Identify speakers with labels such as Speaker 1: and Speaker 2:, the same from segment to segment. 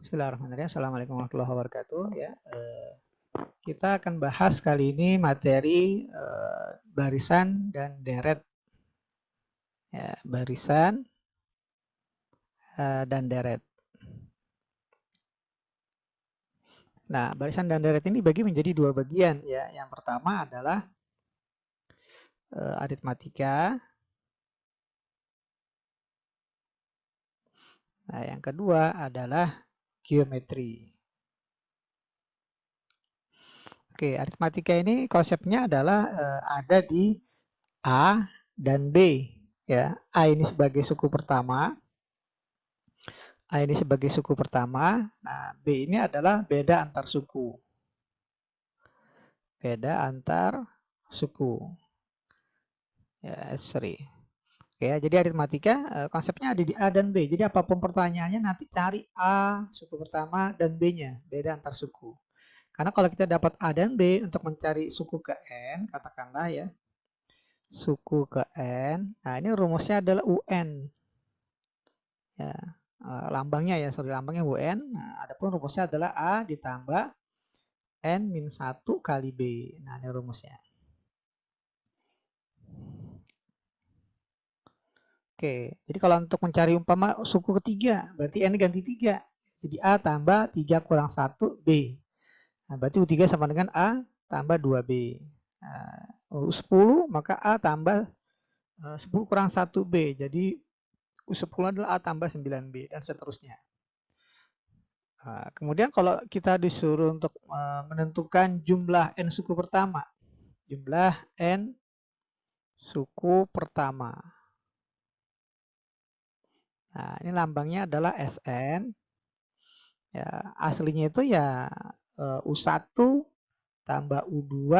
Speaker 1: Bismillahirrahmanirrahim. Assalamualaikum warahmatullahi wabarakatuh. Ya, kita akan bahas kali ini materi barisan dan deret. Ya, barisan dan deret. Nah, barisan dan deret ini dibagi menjadi dua bagian. Ya, yang pertama adalah aritmatika. Nah, yang kedua adalah geometri. Oke, aritmatika ini konsepnya adalah ada di A dan B. Ya, A ini sebagai suku pertama. A ini sebagai suku pertama. Nah, B ini adalah beda antar suku. Beda antar suku. Ya, sorry. Oke, jadi aritmatika konsepnya ada di A dan B. Jadi apapun pertanyaannya nanti cari A suku pertama dan B-nya, beda antar suku. Karena kalau kita dapat A dan B untuk mencari suku ke N, katakanlah ya, suku ke N. Nah, ini rumusnya adalah UN. Ya, lambangnya ya, sorry, lambangnya UN. Nah, adapun rumusnya adalah A ditambah N-1 kali B. Nah, ini rumusnya. Oke, jadi kalau untuk mencari umpama suku ketiga, berarti N ganti 3. Jadi A tambah 3 kurang 1 B. Nah, berarti U3 sama dengan A tambah 2B. Nah, U10 maka A tambah 10 kurang 1B. Jadi U10 adalah A tambah 9B dan seterusnya. Nah, kemudian kalau kita disuruh untuk menentukan jumlah N suku pertama. Jumlah N suku pertama. Nah, ini lambangnya adalah SN. Ya, aslinya itu ya U1 tambah U2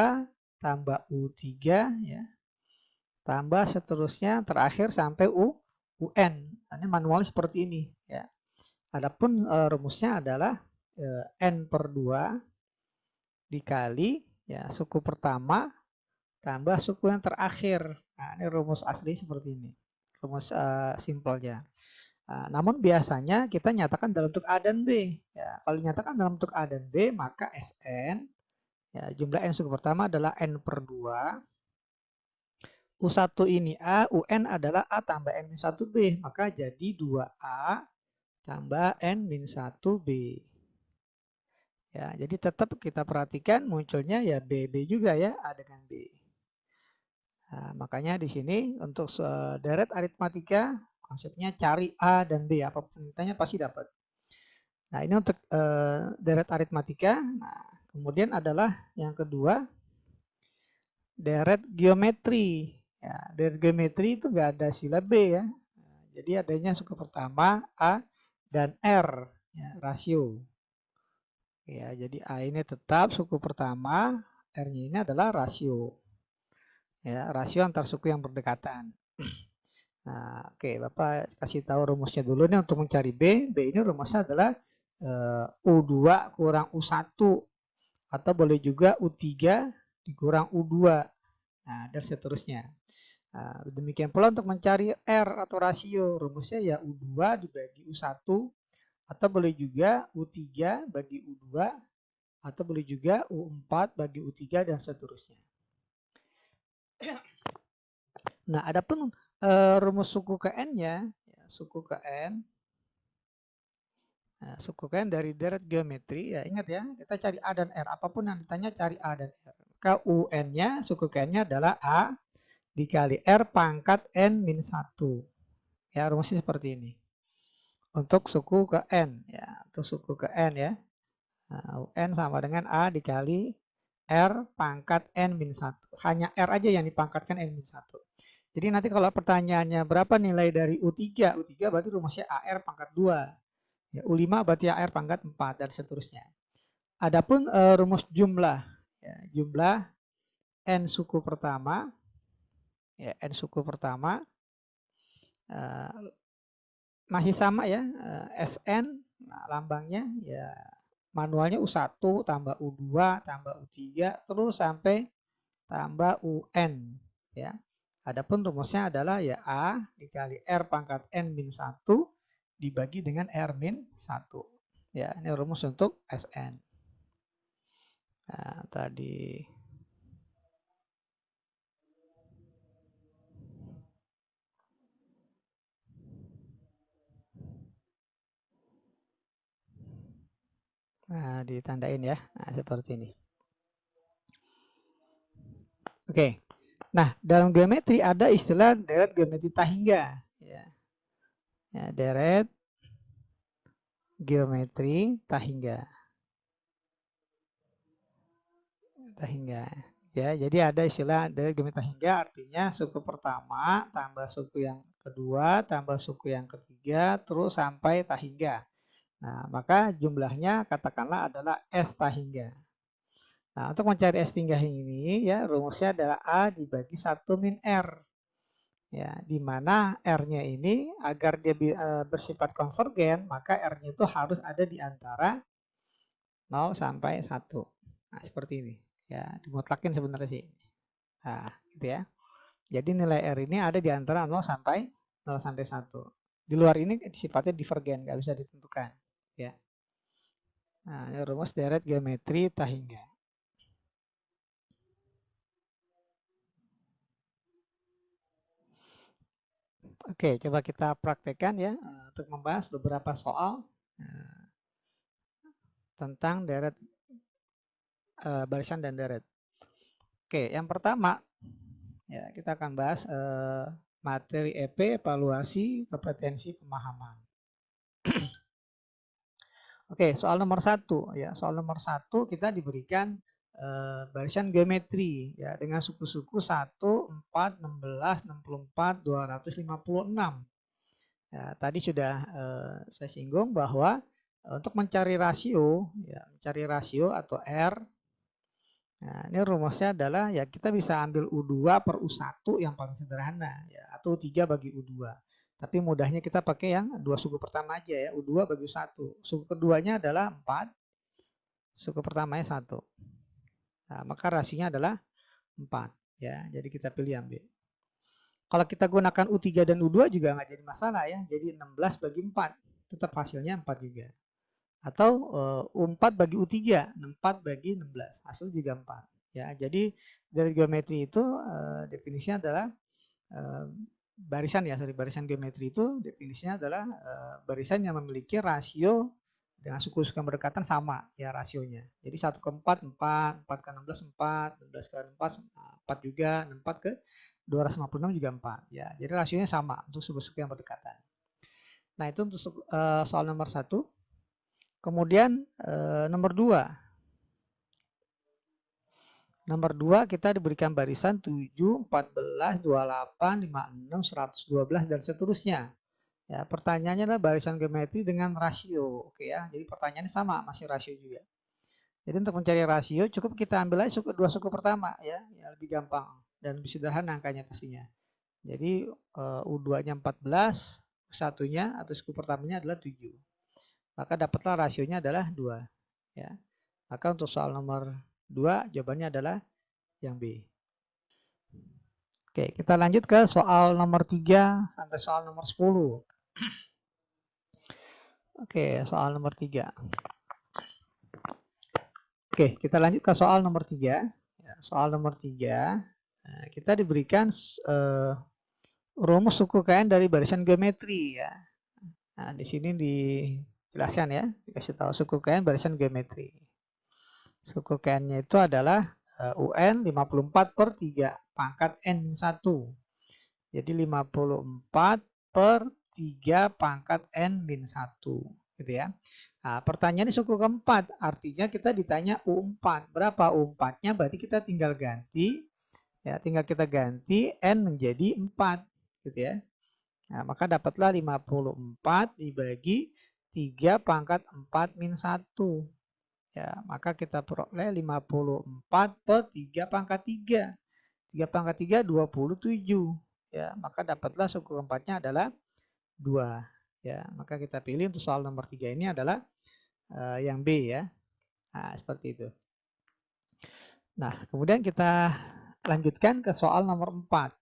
Speaker 1: tambah U3 ya. Tambah seterusnya terakhir sampai UN. Ini manualnya seperti ini ya. Adapun rumusnya adalah N per 2 dikali ya suku pertama tambah suku yang terakhir. Nah, ini rumus asli seperti ini. Rumus simpelnya. Namun biasanya kita nyatakan dalam bentuk A dan B. Ya, kalau dinyatakan dalam bentuk A dan B, maka Sn, ya, jumlah N suku pertama adalah N per 2. U1 ini A, UN adalah A tambah N-1B. Maka jadi 2A tambah N-1B. Ya, jadi tetap kita perhatikan munculnya ya BB juga ya, A dengan B. Nah, makanya di sini untuk deret aritmatika konsepnya cari A dan B, apapun ditanya pasti dapat. Nah, ini untuk deret aritmatika. Nah, kemudian adalah yang kedua, deret geometri. Ya, deret geometri itu nggak ada sila B ya. Nah, jadi adanya suku pertama A dan R, ya, rasio. Ya, jadi A ini tetap suku pertama, R-nya ini adalah rasio. Ya, rasio antar suku yang berdekatan. Nah, oke, Bapak kasih tahu rumusnya dulu nih untuk mencari B. B ini rumusnya adalah U2 kurang U1 atau boleh juga U3 dikurang U2. Nah, dan seterusnya. Nah, demikian pula untuk mencari R atau rasio, rumusnya ya U2 dibagi U1 atau boleh juga U3 bagi U2 atau boleh juga U4 bagi U3 dan seterusnya. Nah, adapun rumus suku ke N-nya, ya, suku ke N. Nah, suku ke N dari deret geometri, ya ingat ya, kita cari A dan R. Apapun yang ditanya cari A dan R. Maka UN-nya, suku ke N-nya adalah A dikali R pangkat N-1. Ya, rumusnya seperti ini. Untuk suku ke N, ya, untuk suku ke N ya. Nah, UN sama dengan A dikali R pangkat N-1. Hanya R aja yang dipangkatkan N-1. Jadi nanti kalau pertanyaannya berapa nilai dari U3? U3 berarti rumusnya AR pangkat 2. Ya, U5 berarti AR pangkat 4 dan seterusnya. Adapun rumus jumlah, ya, jumlah N suku pertama, ya, N suku pertama masih sama ya, SN, nah, lambangnya ya manualnya U1 tambah U2 tambah U3 terus sampai tambah UN ya. Adapun rumusnya adalah ya A dikali R pangkat N-1 dibagi dengan R-1 Ya, ini rumus untuk Sn. Nah, tadi ditandain ya. Nah, seperti ini. Oke. Nah, dalam geometri ada istilah deret geometri tahingga. Ya, deret geometri tahingga. Ya, jadi ada istilah deret geometri tahingga, artinya suku pertama tambah suku yang kedua tambah suku yang ketiga terus sampai tahingga. Nah, maka jumlahnya katakanlah adalah S tahingga. Nah, untuk mencari S tahingga ini ya rumusnya adalah A dibagi 1 min R. Ya, di mana R-nya ini agar dia bersifat konvergen, maka R-nya itu harus ada di antara 0 sampai 1. Nah, seperti ini. Ya, dimutlakin sebenarnya sih. Nah, gitu ya. Jadi nilai R ini ada di antara 0 sampai 1. Di luar ini sifatnya divergen, nggak bisa ditentukan. Ya. Nah, ini rumus deret geometri tahingga. Oke, coba kita praktekkan ya untuk membahas beberapa soal tentang deret barisan dan deret. Oke, yang pertama ya kita akan bahas materi EP evaluasi kompetensi pemahaman. Oke, soal nomor 1 ya. Soal nomor 1 kita diberikan barisan geometri ya dengan suku-suku 1, 4, 16, 64, 256. Ya, tadi sudah saya singgung bahwa untuk mencari rasio, ya, mencari rasio atau R, nah, ini rumusnya adalah ya kita bisa ambil U2 per U1 yang paling sederhana, ya, atau U3 bagi U2. Tapi mudahnya kita pakai yang dua suku pertama aja ya, U2 bagi U1. Suku keduanya adalah 4, suku pertamanya 1. Nah, maka rasionya adalah 4. Ya, jadi kita pilih yang B. Kalau kita gunakan U3 dan U2 juga nggak jadi masalah ya. Jadi 16 bagi 4. Tetap hasilnya 4 juga. Atau U4 bagi U3, 4 bagi 16. Hasil juga 4. Ya, jadi dari geometri itu definisinya adalah barisan ya, barisan geometri itu definisinya adalah barisan yang memiliki rasio dengan suku-suku yang berdekatan sama ya rasionya. Jadi 1 ke 4, 4, 4 ke 16, 4, 16 ke 4, 4 juga, 4 ke 256 juga 4. Ya, jadi rasionya sama untuk suku-suku yang berdekatan. Nah, itu untuk soal nomor 1. Kemudian nomor 2. Nomor 2 kita diberikan barisan 7, 14, 28, 56, 112 dan seterusnya. Ya, pertanyaannya adalah barisan geometri dengan rasio. Oke ya. Jadi pertanyaannya sama, masih rasio juga. Jadi untuk mencari rasio cukup kita ambil aja dua suku pertama ya, lebih gampang dan lebih sederhana angkanya pastinya. Jadi U2-nya 14, satunya atau suku pertamanya adalah 7. Maka dapatlah rasionya adalah 2 ya. Maka untuk soal nomor 2 jawabannya adalah yang B. Oke, kita lanjut ke soal nomor 3 sampai soal nomor 10. Oke, soal nomor 3. Oke, kita lanjut ke soal nomor 3. Soal nomor 3, kita diberikan rumus suku KN dari barisan geometri ya. Nah, di sini dijelaskan ya, dikasih tahu suku KN barisan geometri. Suku KN-nya itu adalah UN 54 per 3 pangkat N1. Jadi 54 per 3 pangkat N-1 gitu ya. Nah, pertanyaannya suku keempat, artinya kita ditanya U4. Berapa U4-nya? Berarti kita tinggal ganti ya, tinggal kita ganti N menjadi 4 gitu ya. Nah, maka dapatlah 54 dibagi 3 pangkat 4 min 1. Ya, maka kita peroleh 54 per 3 pangkat 3. 3 pangkat 3 27. Ya, maka dapatlah suku keempatnya adalah 2. Ya, maka kita pilih untuk soal nomor 3 ini adalah yang B ya. Nah, seperti itu. Nah, kemudian kita lanjutkan ke soal nomor 4.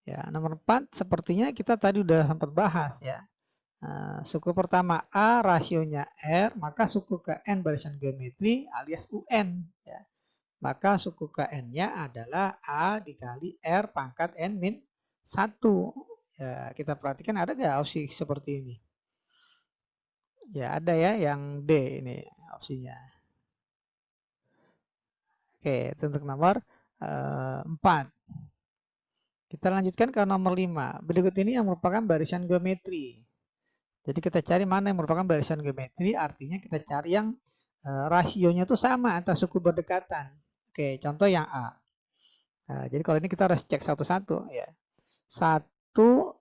Speaker 1: Ya, nomor 4 sepertinya kita tadi udah sempat bahas ya. Suku pertama A rasionya R, maka suku ke N barisan geometri alias UN. Ya. Maka suku ke N-nya adalah A dikali R pangkat N min 1. Ya, kita perhatikan ada nggak opsi seperti ini? Ya ada ya, yang D ini opsinya. Oke, itu untuk nomor 4. Kita lanjutkan ke nomor 5. Berikut ini yang merupakan barisan geometri. Jadi kita cari mana yang merupakan barisan geometri, artinya kita cari yang rasionya itu sama antara suku berdekatan. Oke, contoh yang A. Nah, jadi kalau ini kita harus cek satu-satu ya. 1, 2,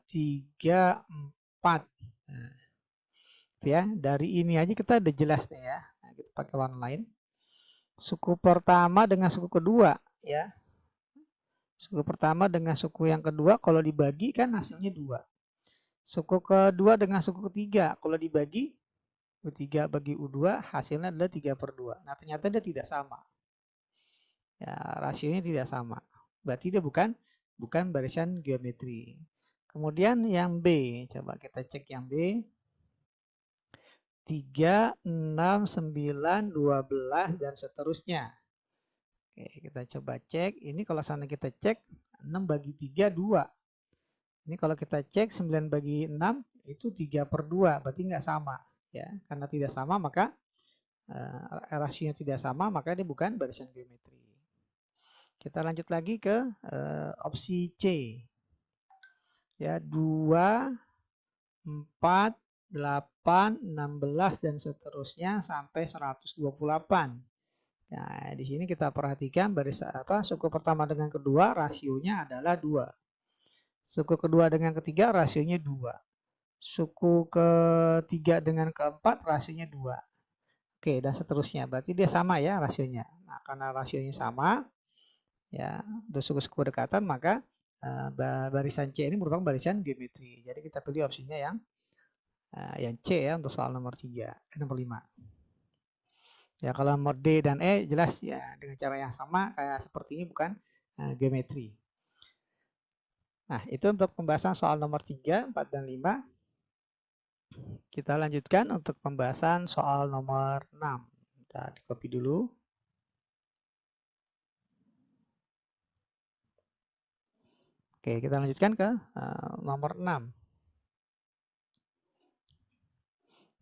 Speaker 1: 3, 4. Nah, ya, dari ini aja kita udah jelas nih ya. Nah, kita pakai warna lain. Suku pertama dengan suku kedua ya. Suku pertama dengan suku yang kedua kalau dibagi kan hasilnya 2. Suku kedua dengan suku ketiga kalau dibagi U3 bagi U2 hasilnya adalah 3/2. Nah ternyata dia tidak sama. Ya, rasionya tidak sama. Berarti dia bukan barisan geometri. Kemudian yang B, coba kita cek yang B. 3, 6, 9, 12 dan seterusnya. Oke, kita coba cek. Ini kalau sana kita cek 6 bagi 3 2. Ini kalau kita cek 9 bagi 6 itu 3/2, berarti nggak sama ya. Karena tidak sama maka rasionya tidak sama, maka dia bukan barisan geometri. Kita lanjut lagi ke opsi C. Ya, 2, 4, 8, 16 dan seterusnya sampai 128. Nah, di sini kita perhatikan suku pertama dengan kedua rasionya adalah 2. Suku kedua dengan ketiga rasionya 2. Suku ketiga dengan keempat rasionya 2. Oke, dan seterusnya. Berarti dia sama ya rasionya. Nah, karena rasionya sama, ya, untuk suku-suku berdekatan, maka barisan C ini merupakan barisan geometri. Jadi kita pilih opsinya yang C ya untuk soal nomor 3, nomor 5. Ya, kalau nomor D dan E jelas ya dengan cara yang sama kayak seperti ini bukan geometri. Nah, itu untuk pembahasan soal nomor 3, 4, dan 5. Kita lanjutkan untuk pembahasan soal nomor 6. Kita di copy dulu. Oke, kita lanjutkan ke nomor 6.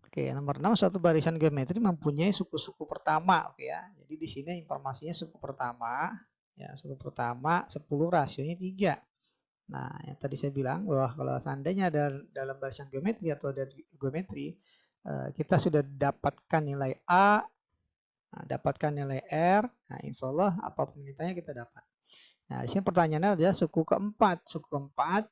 Speaker 1: Oke, nomor 6, suatu barisan geometri mempunyai suku-suku pertama. Oke ya. Jadi di sini informasinya suku pertama, ya, suku pertama 10 rasionya 3. Nah, yang tadi saya bilang bahwa kalau seandainya ada dalam barisan geometri atau ada geometri, kita sudah dapatkan nilai A, dapatkan nilai R, nah insya Allah apapun mintanya kita dapat. Nah, di sini pertanyaannya adalah suku keempat. Suku keempat,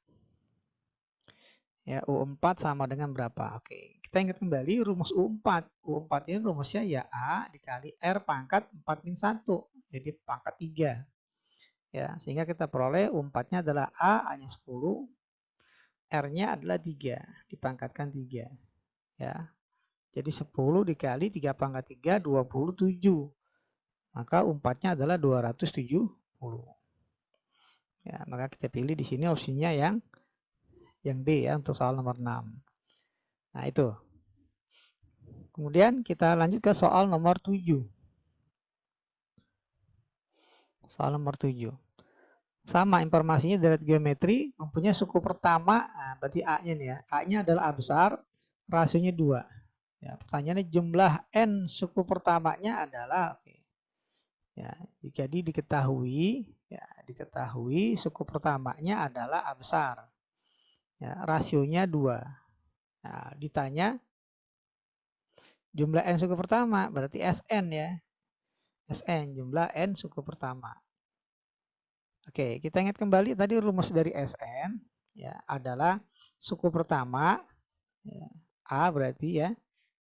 Speaker 1: ya, U4 sama dengan berapa? Oke, kita ingat kembali rumus U4. U4 ini rumusnya ya A dikali R pangkat 4 min 1. Jadi pangkat 3. Ya, sehingga kita peroleh U4-nya adalah A, A-nya 10, R-nya adalah 3, dipangkatkan 3. Ya. Jadi 10 dikali 3 pangkat 3, 27. Maka U4-nya adalah 270. Ya, maka kita pilih di sini opsinya yang D ya untuk soal nomor 6. Nah, itu. Kemudian kita lanjut ke soal nomor 7. Soal nomor 7. Sama informasinya dari geometri, mempunyai suku pertama, nah berarti A-nya nih ya. A-nya adalah A besar, rasionya 2. Ya, pertanyaannya jumlah N suku pertamanya adalah, oke. Ya, jadi diketahui suku pertamanya adalah A besar. Ya, rasionya 2. Nah, ditanya jumlah N suku pertama, berarti Sn ya. Sn, jumlah N suku pertama. Oke, kita ingat kembali tadi rumus dari Sn ya adalah suku pertama ya, A berarti ya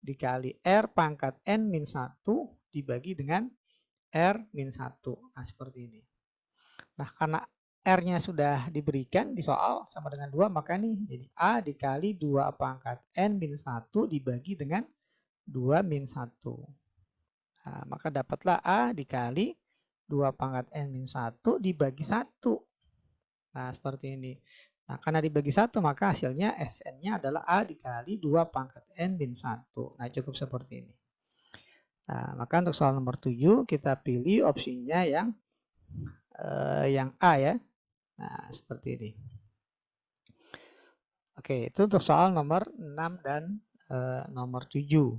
Speaker 1: dikali R pangkat N min 1 dibagi dengan R min 1. Nah, seperti ini. Nah, karena R-nya sudah diberikan di soal sama dengan 2, maka nih jadi A dikali 2 pangkat N min 1 dibagi dengan 2 min 1. Nah, maka dapatlah A dikali 2 pangkat N min 1 dibagi 1. Nah, seperti ini. Nah, karena dibagi 1 maka hasilnya SN-nya adalah A dikali 2 pangkat N min 1. Nah, cukup seperti ini. Nah, maka untuk soal nomor 7 kita pilih opsinya yang A ya. Nah, seperti ini. Oke, itu untuk soal nomor 6 dan nomor 7.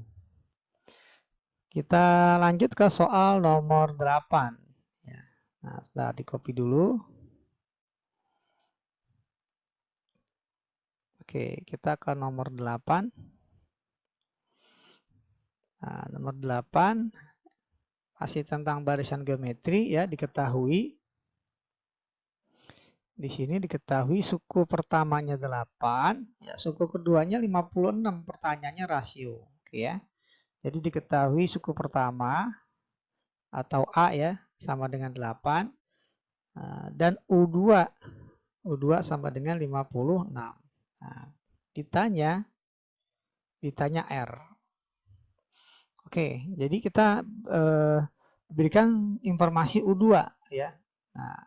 Speaker 1: Kita lanjut ke soal nomor 8. Ya. Nah, setelah di copy dulu. Oke, kita ke nomor 8. Nah, nomor 8 masih tentang barisan geometri ya, diketahui. Di sini diketahui suku pertamanya 8, ya, suku keduanya 56, pertanyaannya rasio. Oke ya. Jadi diketahui suku pertama atau A ya sama dengan 8 dan U2 sama dengan 56. Nah, ditanya R. Oke, jadi kita berikan informasi U2 ya. Nah,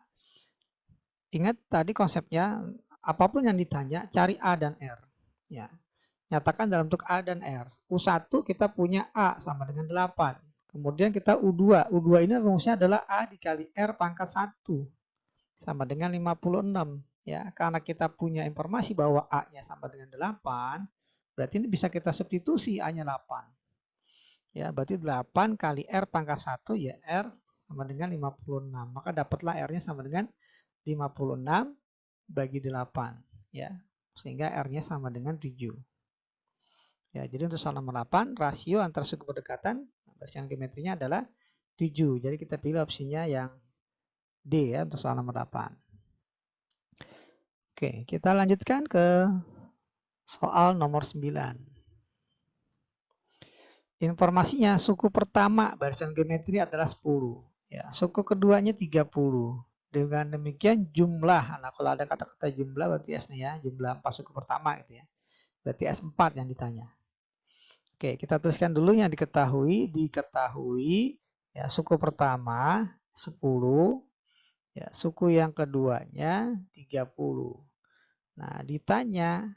Speaker 1: ingat tadi konsepnya, apapun yang ditanya cari A dan R ya. Nyatakan dalam bentuk A dan R. U1 kita punya A sama dengan 8. Kemudian kita U2. U2 ini rumusnya adalah A dikali R pangkat 1 sama dengan 56 ya. Karena kita punya informasi bahwa A-nya sama dengan 8, berarti ini bisa kita substitusi A-nya 8. Ya, berarti 8 kali R pangkat 1 ya R sama dengan 56. Maka dapatlah R-nya sama dengan 56 bagi 8 ya. Sehingga R-nya sama dengan 7. Ya, jadi untuk soal nomor 8, rasio antara suku berdekatan barisan geometrinya adalah 7. Jadi kita pilih opsinya yang D ya untuk soal nomor 8. Oke, kita lanjutkan ke soal nomor 9. Informasinya suku pertama barisan geometri adalah 10. Ya, suku keduanya 30. Dengan demikian jumlah, nah kalau ada kata-kata jumlah berarti S nih ya, jumlah 4 suku pertama gitu ya. Berarti S4 yang ditanya. Oke, kita tuliskan dulu yang diketahui ya suku pertama 10, ya suku yang keduanya 30. Nah, ditanya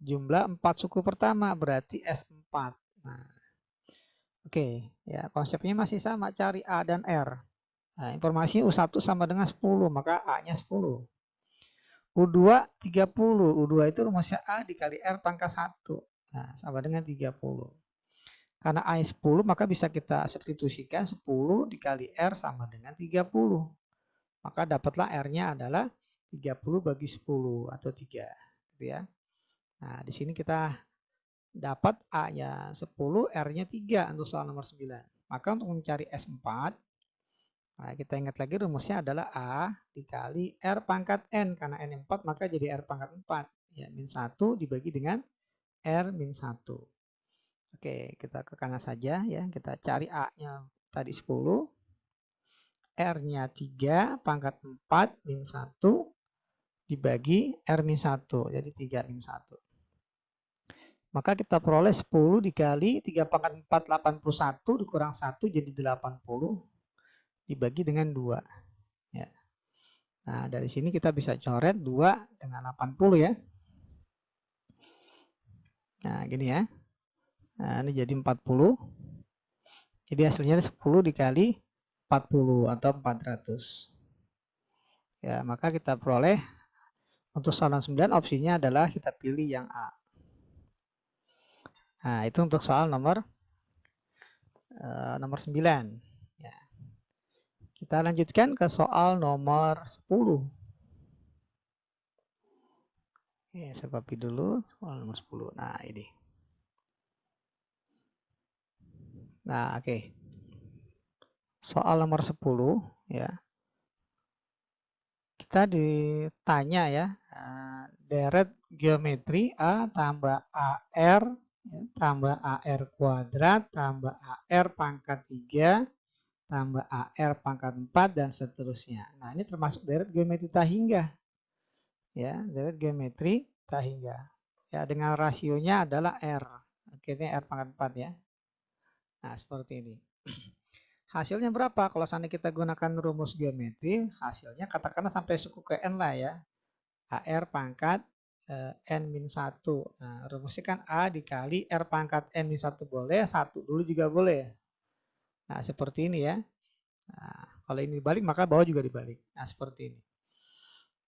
Speaker 1: jumlah 4 suku pertama berarti S4. Nah, oke, ya konsepnya masih sama, cari A dan R. Nah, informasi U1 sama dengan 10, maka A-nya 10. U2 30, U2 itu rumusnya A dikali R pangkat 1. Nah, sama dengan 30. Karena A 10 maka bisa kita substitusikan 10 dikali R sama dengan 30. Maka dapatlah R-nya adalah 30 bagi 10 atau 3. Gitu ya. Nah, di sini kita dapat A-nya 10, R-nya 3 untuk soal nomor 9. Maka untuk mencari S4, nah kita ingat lagi rumusnya adalah A dikali R pangkat N. Karena N 4 maka jadi R pangkat 4. Ya, min 1 dibagi dengan R min 1. Oke, kita ke kanan saja ya. Kita cari A-nya tadi 10. R-nya 3 pangkat 4 min 1 dibagi R min 1. Jadi 3 min 1. Maka kita peroleh 10 dikali 3 pangkat 4 81 dikurang 1 jadi 80 dibagi dengan 2. Ya. Nah, dari sini kita bisa coret 2 dengan 80 ya. Nah, gini ya. Nah, ini jadi 40. Jadi hasilnya 10 dikali 40 atau 400. Ya, maka kita peroleh untuk soal 9 opsinya adalah kita pilih yang A. Nah, itu untuk soal nomor 9. Ya. Kita lanjutkan ke soal nomor 10. Oke, saya copy dulu soal nomor 10. Nah, ini. Nah, oke. Soal nomor 10 ya. Kita ditanya ya, deret geometri A tambah AR tambah AR kuadrat tambah AR pangkat 3 tambah AR pangkat 4 dan seterusnya. Nah, ini termasuk deret geometri tak hingga. Ya, deret geometri tak hingga. Ya, dengan rasionya adalah R. Akhirnya R pangkat 4 ya. Nah, seperti ini. Hasilnya berapa? Kalau seandainya kita gunakan rumus geometri, hasilnya katakanlah sampai suku ke N lah ya. AR pangkat N-1. Nah, rumusnya kan A dikali R pangkat N-1 boleh, 1 dulu juga boleh. Nah, seperti ini ya. Nah, kalau ini dibalik maka bawah juga dibalik. Nah, seperti ini.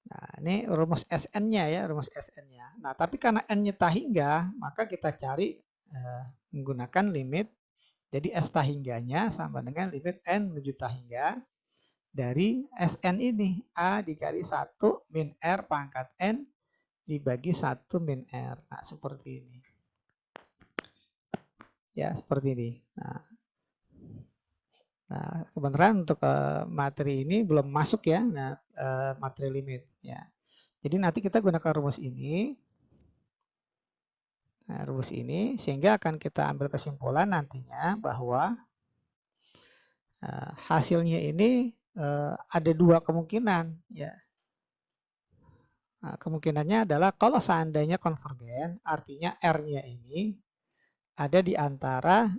Speaker 1: Nah, ini rumus SN-nya ya, rumus SN-nya. Nah, tapi karena N-nya tak hingga, maka kita cari menggunakan limit. Jadi S tak hingganya sama dengan limit N menuju tak hingga dari SN ini. A dikali 1 min R pangkat N dibagi 1 min R. Nah, seperti ini. Ya, seperti ini. Nah, kebenaran untuk materi ini belum masuk ya, materi limit ya. Jadi nanti kita gunakan rumus ini. Nah, rumus ini sehingga akan kita ambil kesimpulan nantinya bahwa hasilnya ini ada dua kemungkinan ya. Nah, kemungkinannya adalah kalau seandainya konvergen, artinya R-nya ini ada di antara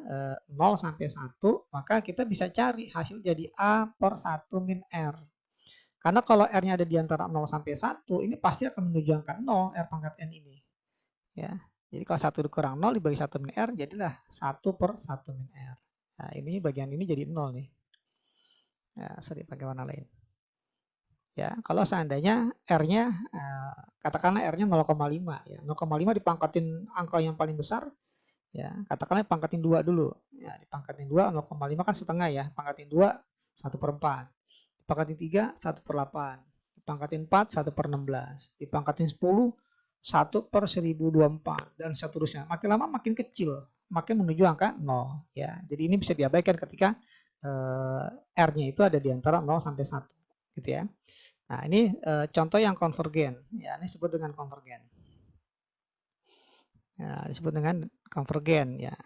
Speaker 1: 0 sampai 1, maka kita bisa cari hasil jadi A per 1 min R. Karena kalau R-nya ada di antara 0 sampai 1, ini pasti akan menuju angka 0, R pangkat N ini. Ya. Jadi kalau 1 dikurang 0 dibagi 1 min R, jadilah 1 per 1 min R. Nah, ini bagian ini jadi 0 nih. Ya, sorry pakai warna lain. Ya, kalau seandainya R-nya, katakanlah R-nya 0,5. Ya, 0,5 dipangkatin angka yang paling besar, ya katakanlah pangkatin 2 dulu. Ya, dipangkatin 2, 0,5 kan setengah ya. Pangkatin 2, 1 per 4. Dipangkatin 3, 1 per 8. Dipangkatin 4, 1 per 16. Dipangkatin 10, 1 per 1024 dan seterusnya. Makin lama makin kecil, makin menuju angka 0 ya. Jadi ini bisa diabaikan ketika R-nya itu ada di antara 0 sampai 1 gitu ya. Nah, ini contoh yang konvergen ya, ini disebut dengan konvergen. Ya, disebut dengan konvergen ya.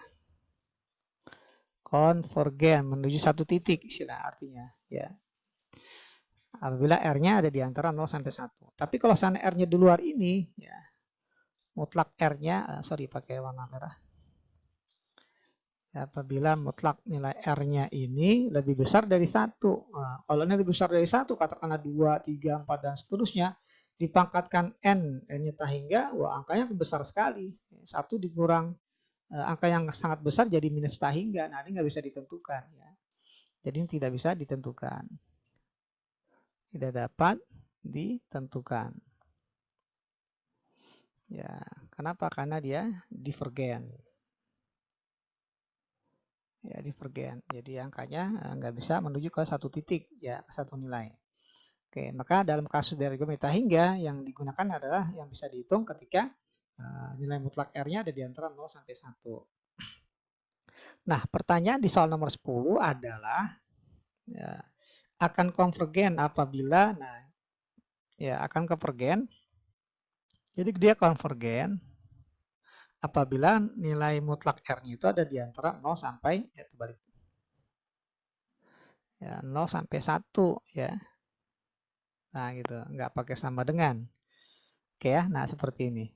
Speaker 1: Konvergen menuju satu titik istilah artinya ya. Apabila R-nya ada di antara 0 sampai 1. Tapi kalau seandainya R-nya di luar ini ya, mutlak R-nya, sorry pakai warna merah. Ya, apabila mutlak nilai R-nya ini lebih besar dari 1. Nah, kalau ini lebih besar dari 1, katakanlah 2, 3, 4, dan seterusnya, dipangkatkan N, N-nya tak hingga, wah angkanya besar sekali. 1 dikurang angka yang sangat besar jadi minus tak hingga. Nah, ini nggak bisa ditentukan. Ya. Jadi ini tidak bisa ditentukan. Tidak dapat ditentukan. Ya, kenapa? Karena dia divergen. Ya, divergen. Jadi angkanya nggak bisa menuju ke satu titik, ya, satu nilai. Oke, maka dalam kasus dari geometri tak hingga yang digunakan adalah yang bisa dihitung ketika nilai mutlak R-nya ada di antara 0 sampai 1. Nah, pertanyaan di soal nomor 10 adalah ya, akan konvergen apabila akan konvergen. Jadi dia konvergen apabila nilai mutlak R-nya itu ada di antara 0 sampai ya 0 sampai 1 ya. Nah, gitu, nggak pakai sama dengan. Oke ya, nah seperti ini.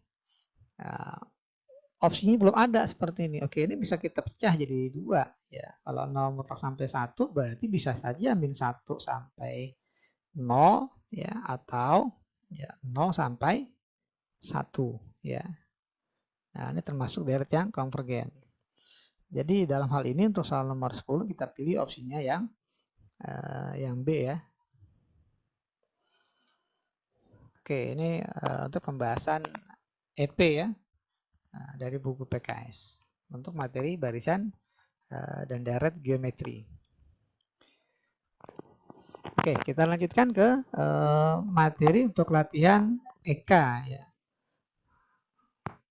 Speaker 1: Nah, opsinya belum ada seperti ini. Oke, ini bisa kita pecah jadi 2 ya. Kalau 0 mutlak sampai 1 berarti bisa saja min 1 sampai 0 ya, atau ya 0 sampai 1 ya. Nah, ini termasuk deret yang konvergen. Jadi dalam hal ini untuk soal nomor 10 kita pilih opsinya yang B ya. Oke, ini untuk pembahasan EP ya, dari buku PKS untuk materi barisan dan deret geometri. Oke, kita lanjutkan ke materi untuk latihan EK ya.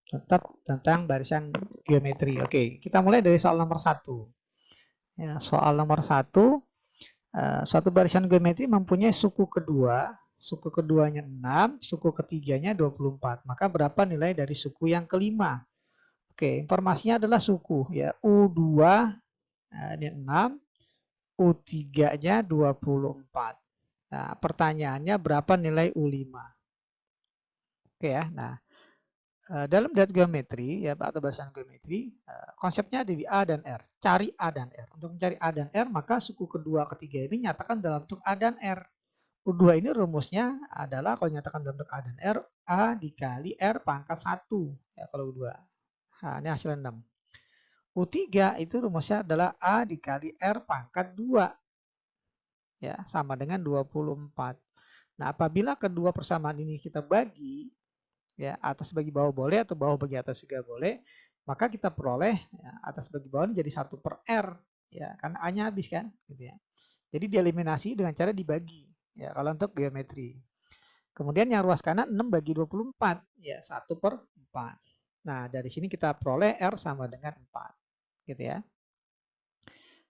Speaker 1: Tetap tentang barisan geometri. Oke, kita mulai dari soal nomor 1. Ya, soal nomor 1, suatu barisan geometri mempunyai suku kedua, suku keduanya 6, suku ketiganya 24. Maka berapa nilai dari suku yang kelima? Oke, informasinya adalah suku ya. U2 ini 6, U3-nya 24. Nah, pertanyaannya berapa nilai U5? Oke ya. Nah, dalam deret geometri ya atau barisan geometri, konsepnya ada di A dan R. Cari A dan R. Untuk mencari A dan R, maka suku kedua ketiga ini nyatakan dalam bentuk A dan R. U2 ini rumusnya adalah kalau nyatakan dalam bentuk A dan R, A dikali R pangkat 1. Ya, kalau U2. Nah, ini hasilnya 6. U3 itu rumusnya adalah A dikali R pangkat 2. Ya, sama dengan 24. Nah, apabila kedua persamaan ini kita bagi, ya, atas bagi bawah boleh atau bawah bagi atas juga boleh, maka kita peroleh ya, atas bagi bawah ini jadi 1 per R. Ya, karena A-nya habis kan. Gitu ya. Jadi dieliminasi dengan cara dibagi. Ya, kalau untuk geometri. Kemudian yang ruas kanan 6 bagi 24. Ya, 1 per 4. Nah, dari sini kita peroleh R sama dengan 4. Gitu ya.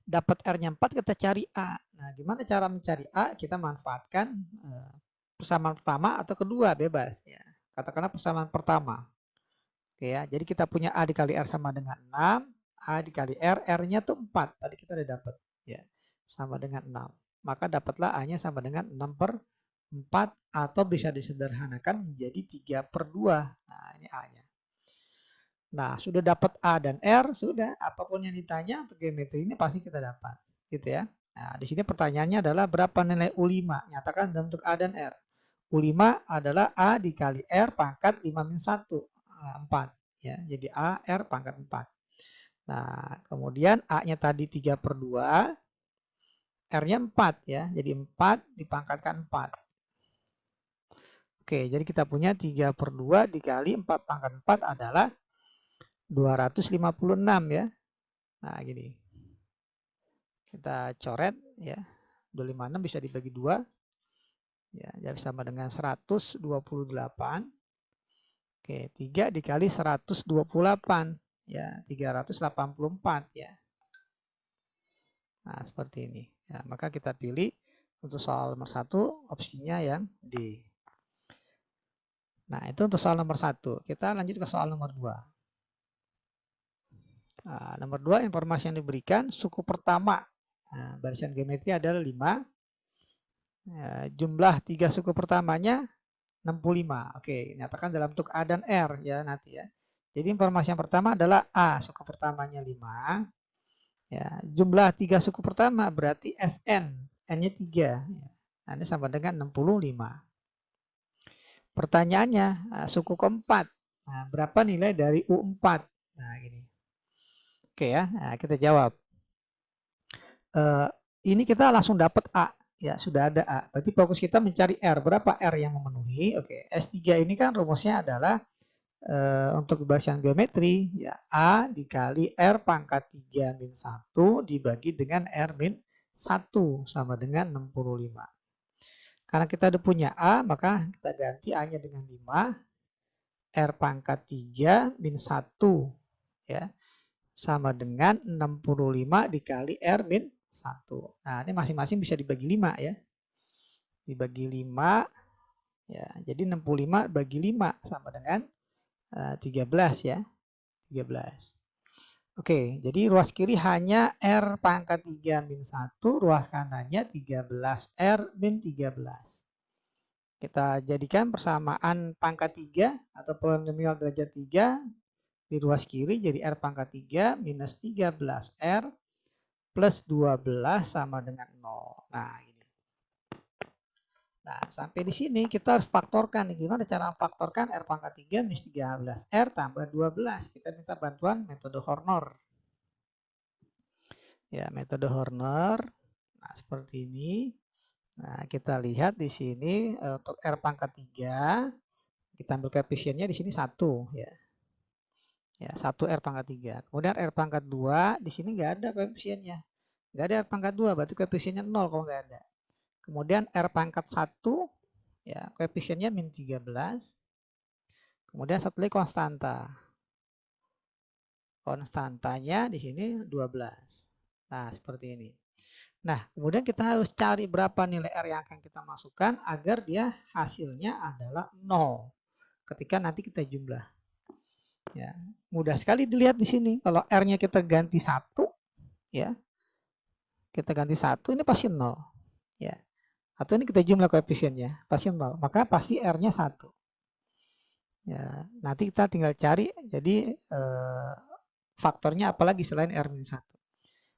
Speaker 1: Dapat R-nya 4, kita cari A. Nah, gimana cara mencari A? Kita manfaatkan persamaan pertama atau kedua, bebas. Ya. Katakanlah persamaan pertama. Oke ya, jadi kita punya A dikali R sama dengan 6. A dikali R, R-nya tuh 4. Tadi kita udah dapat. Ya, sama dengan 6. Maka dapatlah A-nya sama dengan 6 per 4 atau bisa disederhanakan menjadi 3 per 2. Nah, ini A-nya. Nah, sudah dapat A dan R, sudah apapun yang ditanya untuk geometri ini pasti kita dapat. Gitu ya. Nah, di sini pertanyaannya adalah berapa nilai U5? Nyatakan dalam bentuk A dan R. U5 adalah A dikali R pangkat 5 min 1. 4. Ya, jadi A, R pangkat 4. Nah, kemudian A-nya tadi 3 per 2. R-nya 4 ya. Jadi 4 dipangkatkan 4. Oke, jadi kita punya 3 per 2 dikali 4 pangkat 4 adalah 256 ya. Nah, gini. Kita coret ya. 256 bisa dibagi 2. Ya, jadi sama dengan 128. Oke, 3 dikali 128. Ya, 384 ya. Nah, seperti ini. Ya, maka kita pilih untuk soal nomor 1 opsinya yang D. Nah, itu untuk soal nomor 1. Kita lanjut ke soal nomor 2. Nah, nomor 2 informasi yang diberikan suku pertama. Nah, barisan geometri adalah 5. Ya, jumlah 3 suku pertamanya 65. Oke, nyatakan dalam bentuk A dan R ya nanti ya. Jadi informasi yang pertama adalah A, suku pertamanya 5. Ya, jumlah 3 suku pertama berarti SN, N-nya 3. Nah, ini sama dengan 65. Pertanyaannya, suku keempat. Nah, berapa nilai dari U4? Nah, gini. Oke ya, nah, kita jawab. Ini kita langsung dapat A. Ya, sudah ada A. Berarti fokus kita mencari R. Berapa R yang memenuhi? Oke, S3 ini kan rumusnya adalah untuk barisan geometri, ya A dikali R pangkat 3 min 1 dibagi dengan R min 1 sama dengan 65. Karena kita udah punya A, maka kita ganti A-nya dengan 5. R pangkat 3 min 1 ya, sama dengan 65 dikali R min 1. Nah, ini masing-masing bisa dibagi 5 ya. Dibagi 5, ya, jadi 65 bagi 5 sama dengan 13 ya. 13. Oke, jadi ruas kiri hanya R pangkat 3 min 1, ruas kanannya 13R min 13. Kita jadikan persamaan pangkat 3 atau polinomial derajat 3 di ruas kiri jadi R pangkat 3 minus 13R plus 12 sama dengan 0. Nah, ini. Nah, sampai di sini kita harus faktorkan. Gimana cara faktorkan R pangkat 3 minus 13R tambah 12? Kita minta bantuan metode Horner. Ya, metode Horner. Nah, seperti ini. Nah, kita lihat di sini untuk R pangkat 3, kita ambil koefisiennya di sini 1 ya. Ya, 1 R pangkat 3. Kemudian R pangkat 2, di sini nggak ada koefisiennya. Nggak ada R pangkat 2, berarti koefisiennya 0 kalau nggak ada. Kemudian R pangkat 1, ya, koefisiennya min 13. Kemudian satu lagi konstanta. Konstantanya di sini 12. Nah, seperti ini. Nah, kemudian kita harus cari berapa nilai R yang akan kita masukkan agar dia hasilnya adalah 0 ketika nanti kita jumlah. Ya, mudah sekali dilihat di sini. Kalau R-nya kita ganti 1, ya, kita ganti 1, ini pasti 0. Ya. Atau ini kita jumlah koefisiennya, pasti 0. Maka pasti R-nya 1. Ya, nanti kita tinggal cari, jadi faktornya apalagi selain R-1.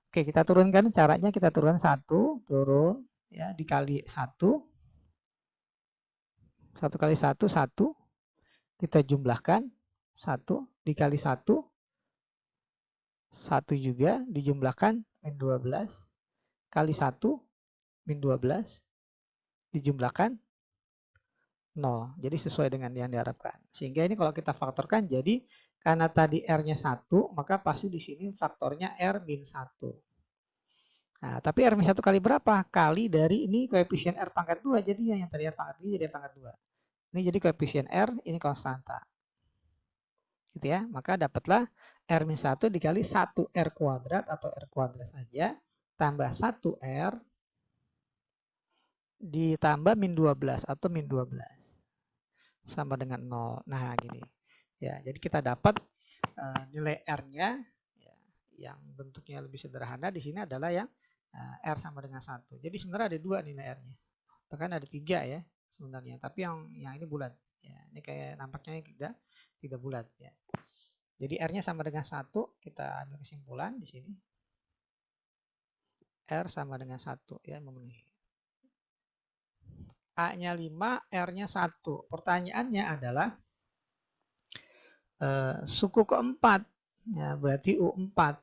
Speaker 1: Oke, kita turunkan caranya, kita turunkan 1, turun ya, dikali 1. 1 kali 1, 1. Kita jumlahkan. 1 dikali 1. 1 juga dijumlahkan. Min 12. Kali 1. Min 12. Dijumlahkan. 0. Jadi sesuai dengan yang diharapkan. Sehingga ini kalau kita faktorkan, jadi karena tadi R-nya 1, maka pasti di sini faktornya R-1. Nah, tapi R-1 kali berapa? Kali dari ini koefisien R pangkat 2. Jadi yang tadi R pangkat 3 jadi R pangkat 2. Ini jadi koefisien R, ini konstanta. Gitu ya. Maka dapatlah R-1 dikali 1R kuadrat atau R kuadrat saja. Tambah 1R ditambah min 12 atau min 12. Sama dengan 0. Nah, gini. Ya, jadi kita dapat nilai R-nya ya, yang bentuknya lebih sederhana di sini adalah yang R sama dengan 1. Jadi sebenarnya ada 2 nilai R-nya. Bahkan ada 3 ya sebenarnya, tapi yang ini bulat. Ya, ini kayak nampaknya tidak bulat ya. Jadi R-nya sama dengan 1, kita ambil kesimpulan di sini. R sama dengan 1 ya, memenuhi. A-nya 5, R-nya 1. Pertanyaannya adalah suku keempat. Ya, berarti U4.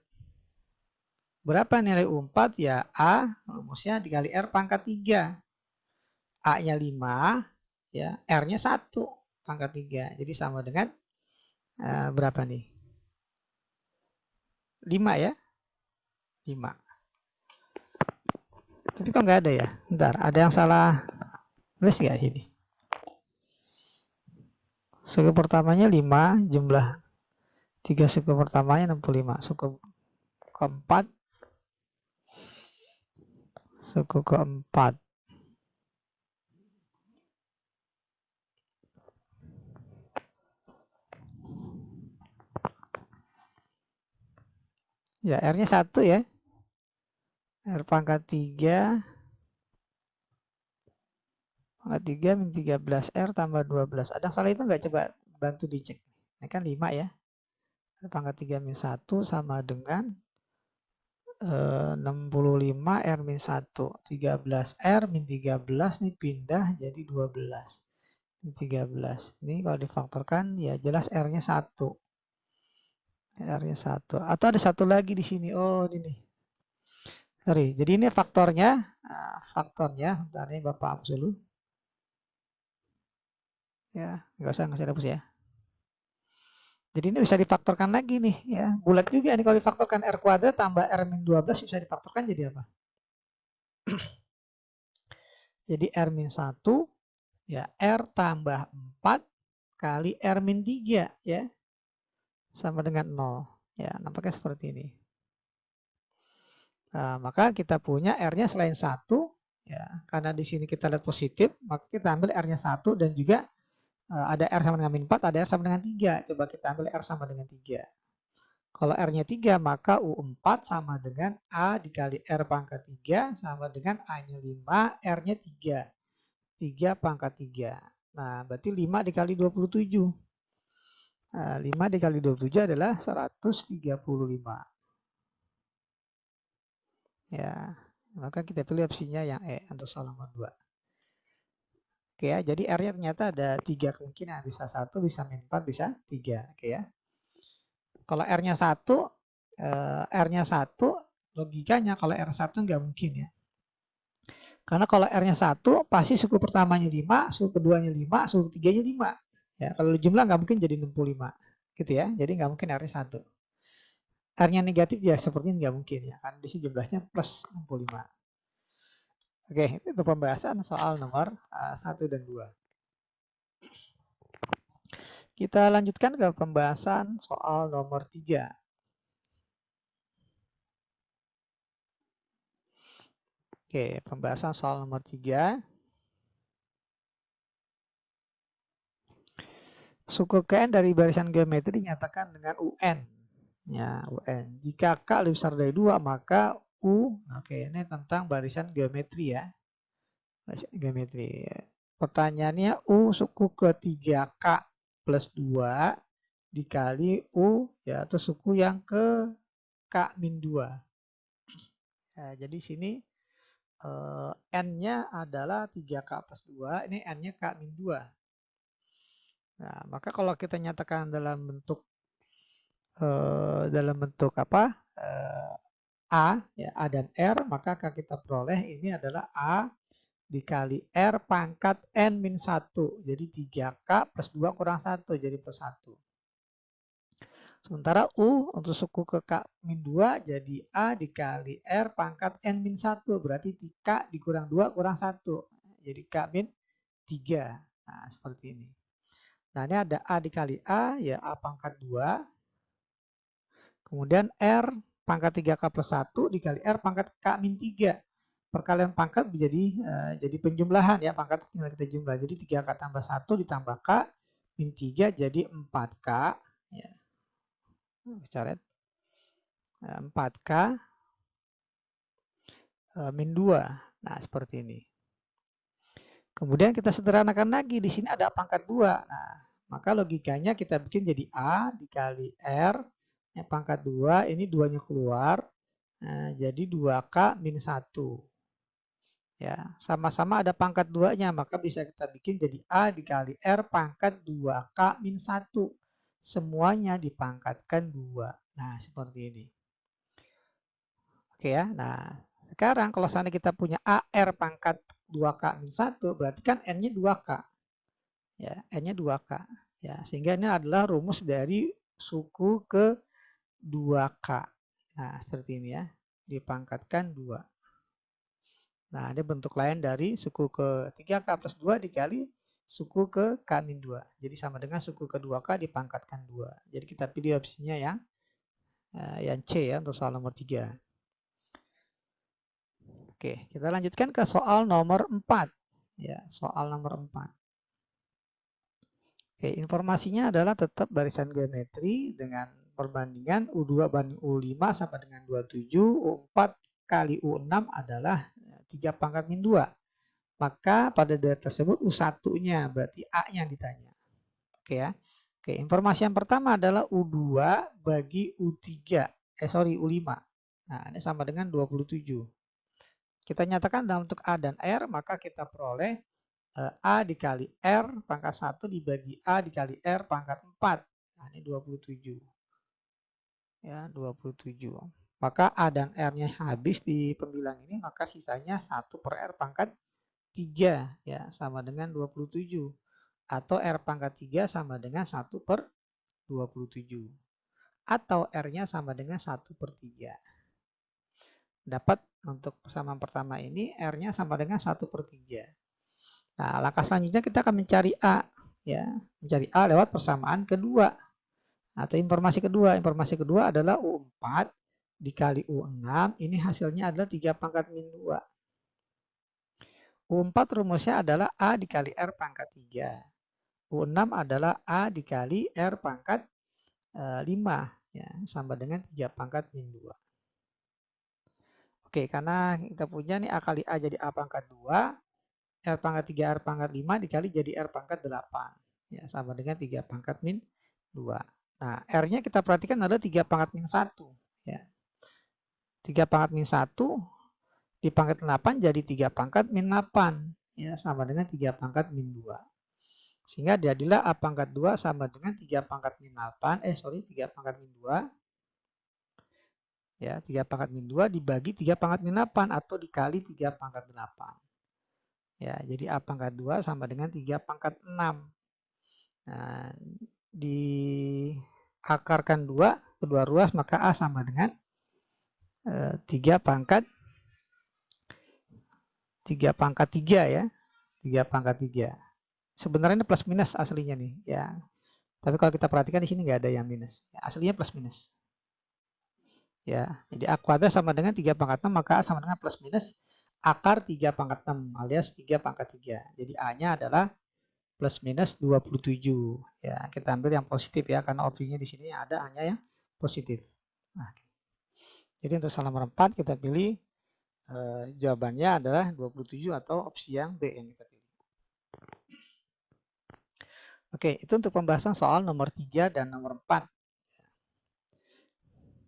Speaker 1: Berapa nilai U4? Ya A rumusnya dikali R pangkat 3. A-nya 5, ya, R-nya 1 pangkat 3. Jadi sama dengan berapa nih? 5 ya? 5. Tapi kok nggak ada ya? Bentar, ada yang salah tulis nggak ini? Suku pertamanya 5, jumlah 3 suku pertamanya 65. Suku keempat ya R-nya 1 ya. R pangkat 3 min 13 R tambah 12. Ada yang salah itu nggak? Coba bantu dicek. Ini kan 5 ya. R pangkat 3 min 1 sama dengan 65 R min 1. 13 R min 13 nih pindah jadi 12. Min 13. Ini kalau difaktorkan ya jelas R-nya 1. R-nya 1. Atau ada satu lagi di sini. Oh, ini nih. Sorry. Jadi ini faktornya. Faktornya. Bentar ini Bapak hapus dulu. Ya, nggak usah dihapus ya. Jadi ini bisa difaktorkan lagi nih ya. Bulat juga nih kalau difaktorkan R kuadrat tambah R min 12 bisa difaktorkan jadi apa? Jadi R min 1 ya R tambah 4 kali R min 3 ya. Sama dengan 0. Ya, nampaknya seperti ini. Nah, maka kita punya R-nya selain 1 ya. Karena di sini kita lihat positif, maka kita ambil R-nya 1 dan juga ada R sama dengan min 4, ada R sama dengan 3. Coba kita ambil R sama dengan 3. Kalau R-nya 3, maka U4 sama dengan A dikali R pangkat 3 sama dengan A-nya 5, R-nya 3. 3 pangkat 3. Nah, berarti 5 dikali 27. 5 dikali 27 adalah 135. Ya, maka kita pilih opsinya yang E untuk soal nomor 2. Oke ya, jadi R-nya ternyata ada 3 kemungkinan. Bisa 1, bisa min 4, bisa 3. Oke ya. Kalau R-nya 1, R-nya 1, logikanya kalau R1 nggak mungkin ya. Karena kalau R-nya 1, pasti suku pertamanya 5, suku keduanya 5, suku ketiganya 5. Ya, kalau jumlah nggak mungkin jadi 65. Gitu ya, jadi nggak mungkin R-nya 1. R-nya negatif ya seperti nggak mungkin ya, karena di sini jumlahnya plus 65. Oke, itu pembahasan soal nomor 1 dan 2. Kita lanjutkan ke pembahasan soal nomor 3. Oke, pembahasan soal nomor 3. Suku KN dari barisan geometri dinyatakan dengan UN. Ya, UN. Jika K lebih besar dari 2, maka U. Oke, ini tentang barisan geometri ya. Barisan geometri. Pertanyaannya U suku ketiga K plus 2 dikali U ya, atau suku yang ke K min 2. Ya, jadi sini N-nya adalah 3K plus 2, ini N-nya K min 2. Nah, maka kalau kita nyatakan dalam bentuk apa? A, ya, A dan R, maka akan kita peroleh ini adalah A dikali R pangkat N min 1. Jadi 3K plus 2 kurang 1, jadi plus 1. Sementara U untuk suku ke K min 2 jadi A dikali R pangkat N min 1. Berarti K dikurang 2 kurang 1. Jadi K min 3. Nah, seperti ini. Nah, ini ada A dikali A, ya A pangkat 2. Kemudian R pangkat 3K plus 1 dikali R pangkat K min 3. Perkalian pangkat jadi penjumlahan ya, pangkat tinggal kita jumlah. Jadi 3K tambah 1 ditambah K min 3 jadi 4K ya. Coret 4K min 2. Nah, seperti ini. Kemudian kita sederhanakan lagi, di sini ada pangkat 2. Nah, maka logikanya kita bikin jadi A dikali R pangkat 2, ini 2-nya keluar. Nah, jadi 2K min 1. Ya, sama-sama ada pangkat 2-nya, maka bisa kita bikin jadi A dikali R pangkat 2K min 1. Semuanya dipangkatkan 2. Nah, seperti ini. Oke ya, nah sekarang kalau seandainya kita punya AR pangkat 2K min 1, berarti kan N-nya 2K. Ya, N-nya 2K. Ya, sehingga ini adalah rumus dari suku ke 2K. Nah, seperti ini ya, dipangkatkan 2. Nah, ada bentuk lain dari suku ke 3K plus 2 dikali suku ke K min 2. Jadi sama dengan suku ke 2K dipangkatkan 2. Jadi kita pilih opsinya yang C ya untuk soal nomor 3. Oke, kita lanjutkan ke soal nomor 4. Ya, soal nomor 4. Oke, informasinya adalah tetap barisan geometri dengan perbandingan U2 banding U5 sama dengan 27, U4 kali U6 adalah 3 pangkat min 2. Maka pada data tersebut U1-nya, berarti A-nya ditanya. Oke ya. Oke, informasi yang pertama adalah U2 bagi U3. U5. Nah, ini sama dengan 27. Kita nyatakan dalam bentuk A dan R, maka kita peroleh A dikali R pangkat 1 dibagi A dikali R pangkat 4. Nah, ini 27. Ya, 27. Maka A dan R-nya habis di pembilang ini, maka sisanya 1 per R pangkat 3 ya, sama dengan 27. Atau R pangkat 3 sama dengan 1 per 27. Atau R-nya sama dengan 1 per 3. Dapat untuk persamaan pertama ini R-nya sama dengan 1 per 3. Nah, langkah selanjutnya kita akan mencari A. Ya, mencari A lewat persamaan kedua. Atau informasi kedua. Informasi kedua adalah U4 dikali U6. Ini hasilnya adalah 3 pangkat min 2. U4 rumusnya adalah A dikali R pangkat 3. U6 adalah A dikali R pangkat 5. Ya, sama dengan 3 pangkat min 2. Oke, karena kita punya nih A kali A jadi A pangkat 2. R pangkat 3 R pangkat 5 dikali jadi R pangkat 8. Ya, sama dengan 3 pangkat min 2. Nah, R-nya kita perhatikan adalah 3 pangkat min 1. Ya. 3 pangkat min 1 dipangkat 8 jadi 3 pangkat min 8. Ya, sama dengan 3 pangkat min 2. Sehingga jadilah A pangkat 2 sama dengan 3 pangkat min 8. 3 pangkat min 2. Ya, 3 pangkat min 2 dibagi 3 pangkat min 8 atau dikali 3 pangkat 8. Ya, jadi A pangkat 2 sama dengan 3 pangkat 6. Nah, diakarkan 2, kedua ruas, maka A sama dengan 3 pangkat 3 ya. 3 pangkat 3. Sebenarnya ini plus minus aslinya nih, ya. Tapi kalau kita perhatikan di sini nggak ada yang minus. Ya, aslinya plus minus. Ya, jadi A kuadrat sama dengan 3 pangkat 6, maka A sama dengan plus minus akar 3 pangkat 6 alias 3 pangkat 3. Jadi A-nya adalah plus minus 27. Ya, kita ambil yang positif ya, karena opsinya di sini ada hanya yang positif. Nah, jadi untuk soal nomor 4 kita pilih jawabannya adalah 27 atau opsi yang B yang kita pilih. Oke, itu untuk pembahasan soal nomor 3 dan nomor 4.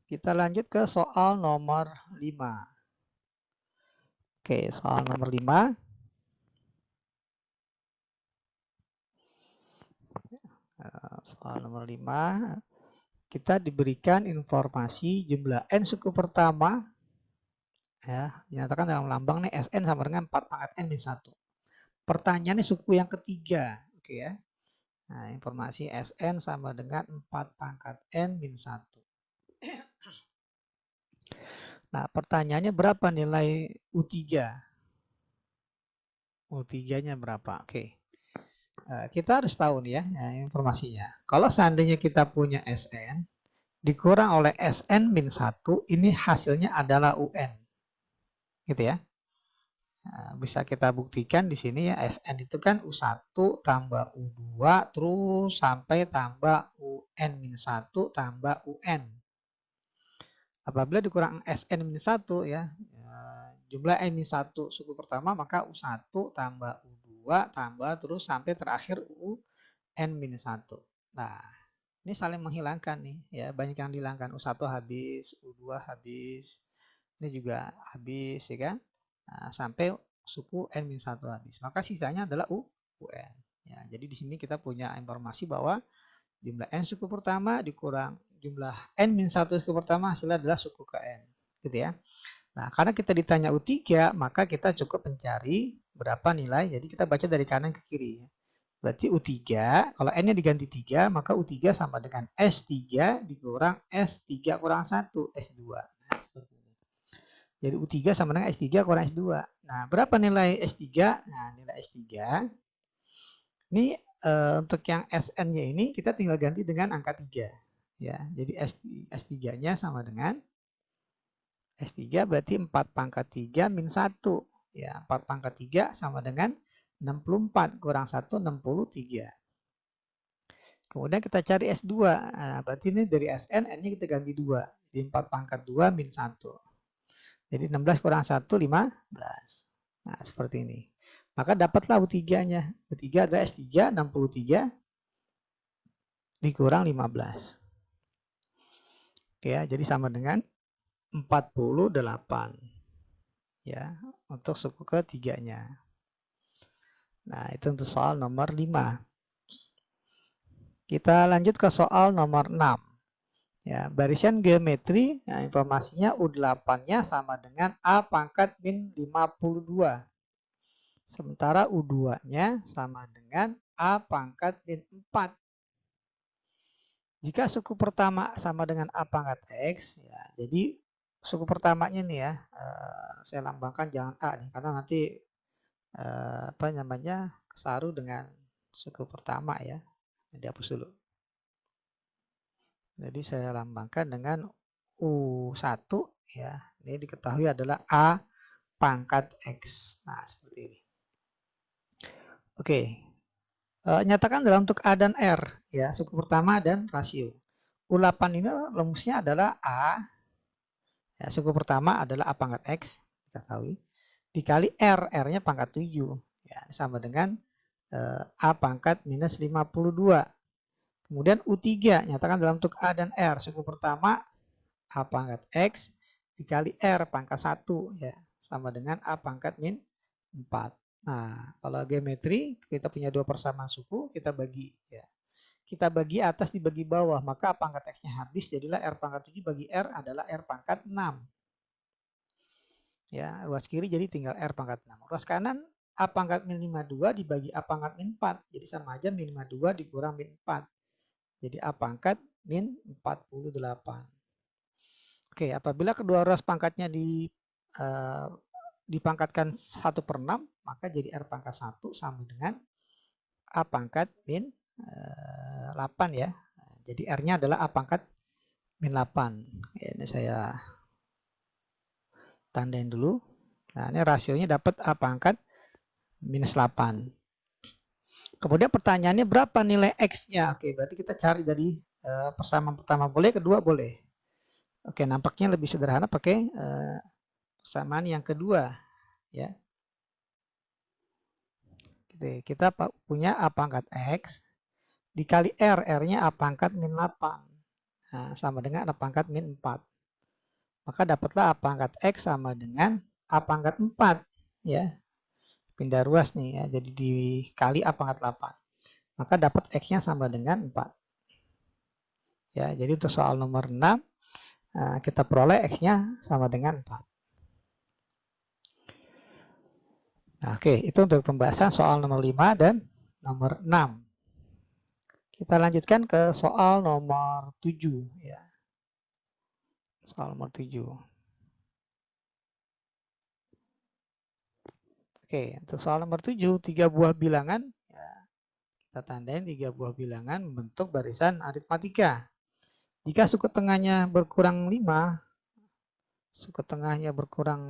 Speaker 1: Kita lanjut ke soal nomor 5. Oke, soal nomor 5. Soal nomor 5. Kita diberikan informasi jumlah n suku pertama ya, dinyatakan dalam lambang nih Sn sama dengan 4 pangkat n min 1. Pertanyaannya suku yang ketiga, oke ya. Nah, informasi Sn sama dengan 4 pangkat n min 1. Nah, pertanyaannya berapa nilai U3? U3-nya berapa? Oke. Kita harus tahu nih ya, informasinya. Kalau seandainya kita punya Sn dikurang oleh Sn min 1, ini hasilnya adalah UN. Gitu ya. Nah, bisa kita buktikan di sini ya, Sn itu kan U1 tambah U2 terus sampai tambah UN min 1 tambah UN. Apabila dikurang Sn-1 ya, jumlah n-1 suku pertama, maka U1 tambah U2 tambah terus sampai terakhir UN-1. Nah, ini saling menghilangkan nih ya, banyak yang dihilangkan. U1 habis, U2 habis, ini juga habis ya kan. Nah, sampai suku n-1 habis. Maka sisanya adalah UN. Ya, jadi di sini kita punya informasi bahwa jumlah n suku pertama dikurang jumlah n-1 suku pertama hasilnya adalah suku ke n, gitu ya. Nah, karena kita ditanya U3, maka kita cukup mencari berapa nilai. Jadi kita baca dari kanan ke kiri. Berarti U3, kalau n-nya diganti 3, maka U3 sama dengan S3 dikurang S3 kurang 1, S2. Nah, seperti ini. Jadi U3 sama dengan S3 kurang S2. Nah, berapa nilai S3? Nah, nilai S3 ini untuk yang Sn-nya ini kita tinggal ganti dengan angka 3. Ya, jadi S3-nya sama dengan S3 berarti 4 pangkat 3 min 1. Ya, 4 pangkat 3 sama dengan 64 kurang 1, 63. Kemudian kita cari S2. Nah, berarti ini dari Sn, N-nya kita ganti 2. Jadi 4 pangkat 2 min 1. Jadi 16 kurang 1, 15. Nah, seperti ini. Maka dapatlah U3-nya. U3 adalah S3, 63 dikurang 15. Oke ya, jadi sama dengan 48. Ya, untuk suku ketiganya. Nah, itu untuk soal nomor 5. Kita lanjut ke soal nomor 6. Ya, barisan geometri, nah, informasinya U8-nya sama dengan A pangkat min 52. Sementara U2-nya sama dengan A pangkat min 4. Jika suku pertama sama dengan A pangkat X, ya, jadi suku pertamanya nih ya, saya lambangkan jangan A nih, karena nanti kesaru dengan suku pertama ya. Dihapus dulu. Jadi saya lambangkan dengan U1 ya. Ini diketahui adalah A pangkat X. Nah, seperti ini. Oke. Nyatakan dalam bentuk A dan R ya, suku pertama dan rasio. U8 ini rumusnya adalah A ya, suku pertama adalah A pangkat X, kita tahu, dikali R, R-nya pangkat 7 ya, sama dengan A pangkat minus 52. Kemudian U3 nyatakan dalam bentuk A dan R, suku pertama A pangkat X dikali R pangkat 1 ya, sama dengan A pangkat min 4. Nah, kalau geometri kita punya dua persamaan suku, kita bagi ya. Kita bagi atas dibagi bawah, maka A pangkat X-nya habis, jadilah R pangkat 7 bagi R adalah R pangkat 6. Ya, ruas kiri jadi tinggal R pangkat 6. Ruas kanan A pangkat min 52 dibagi A pangkat min 4. Jadi sama aja min 52 dikurang min 4. Jadi A pangkat min 48. Oke, apabila kedua ruas pangkatnya dipangkatkan 1/6, maka jadi R pangkat 1 sama dengan A pangkat min 8 ya. Jadi R-nya adalah A pangkat min 8. Ini saya tandain dulu. Nah, ini rasionya dapat A pangkat minus 8. Kemudian pertanyaannya berapa nilai X-nya? Oke, berarti kita cari dari persamaan pertama boleh, kedua boleh. Oke, nampaknya lebih sederhana pakai persamaan yang kedua ya. Kita punya A pangkat X dikali R, R-nya A pangkat min 8. Nah, sama dengan A pangkat min 4. Maka dapatlah A pangkat X sama dengan A pangkat 4 ya. Pindah ruas nih ya, jadi dikali A pangkat 8. Maka dapat X-nya sama dengan 4. Ya, jadi untuk soal nomor 6 kita peroleh X-nya sama dengan 4. Nah, oke, itu untuk pembahasan soal nomor 5 dan nomor 6. Kita lanjutkan ke soal nomor 7 ya. Soal nomor 7. Oke, untuk soal nomor 7, 3 buah bilangan ya, kita tandain 3 buah bilangan membentuk barisan aritmatika. Jika suku tengahnya berkurang 5, suku tengahnya berkurang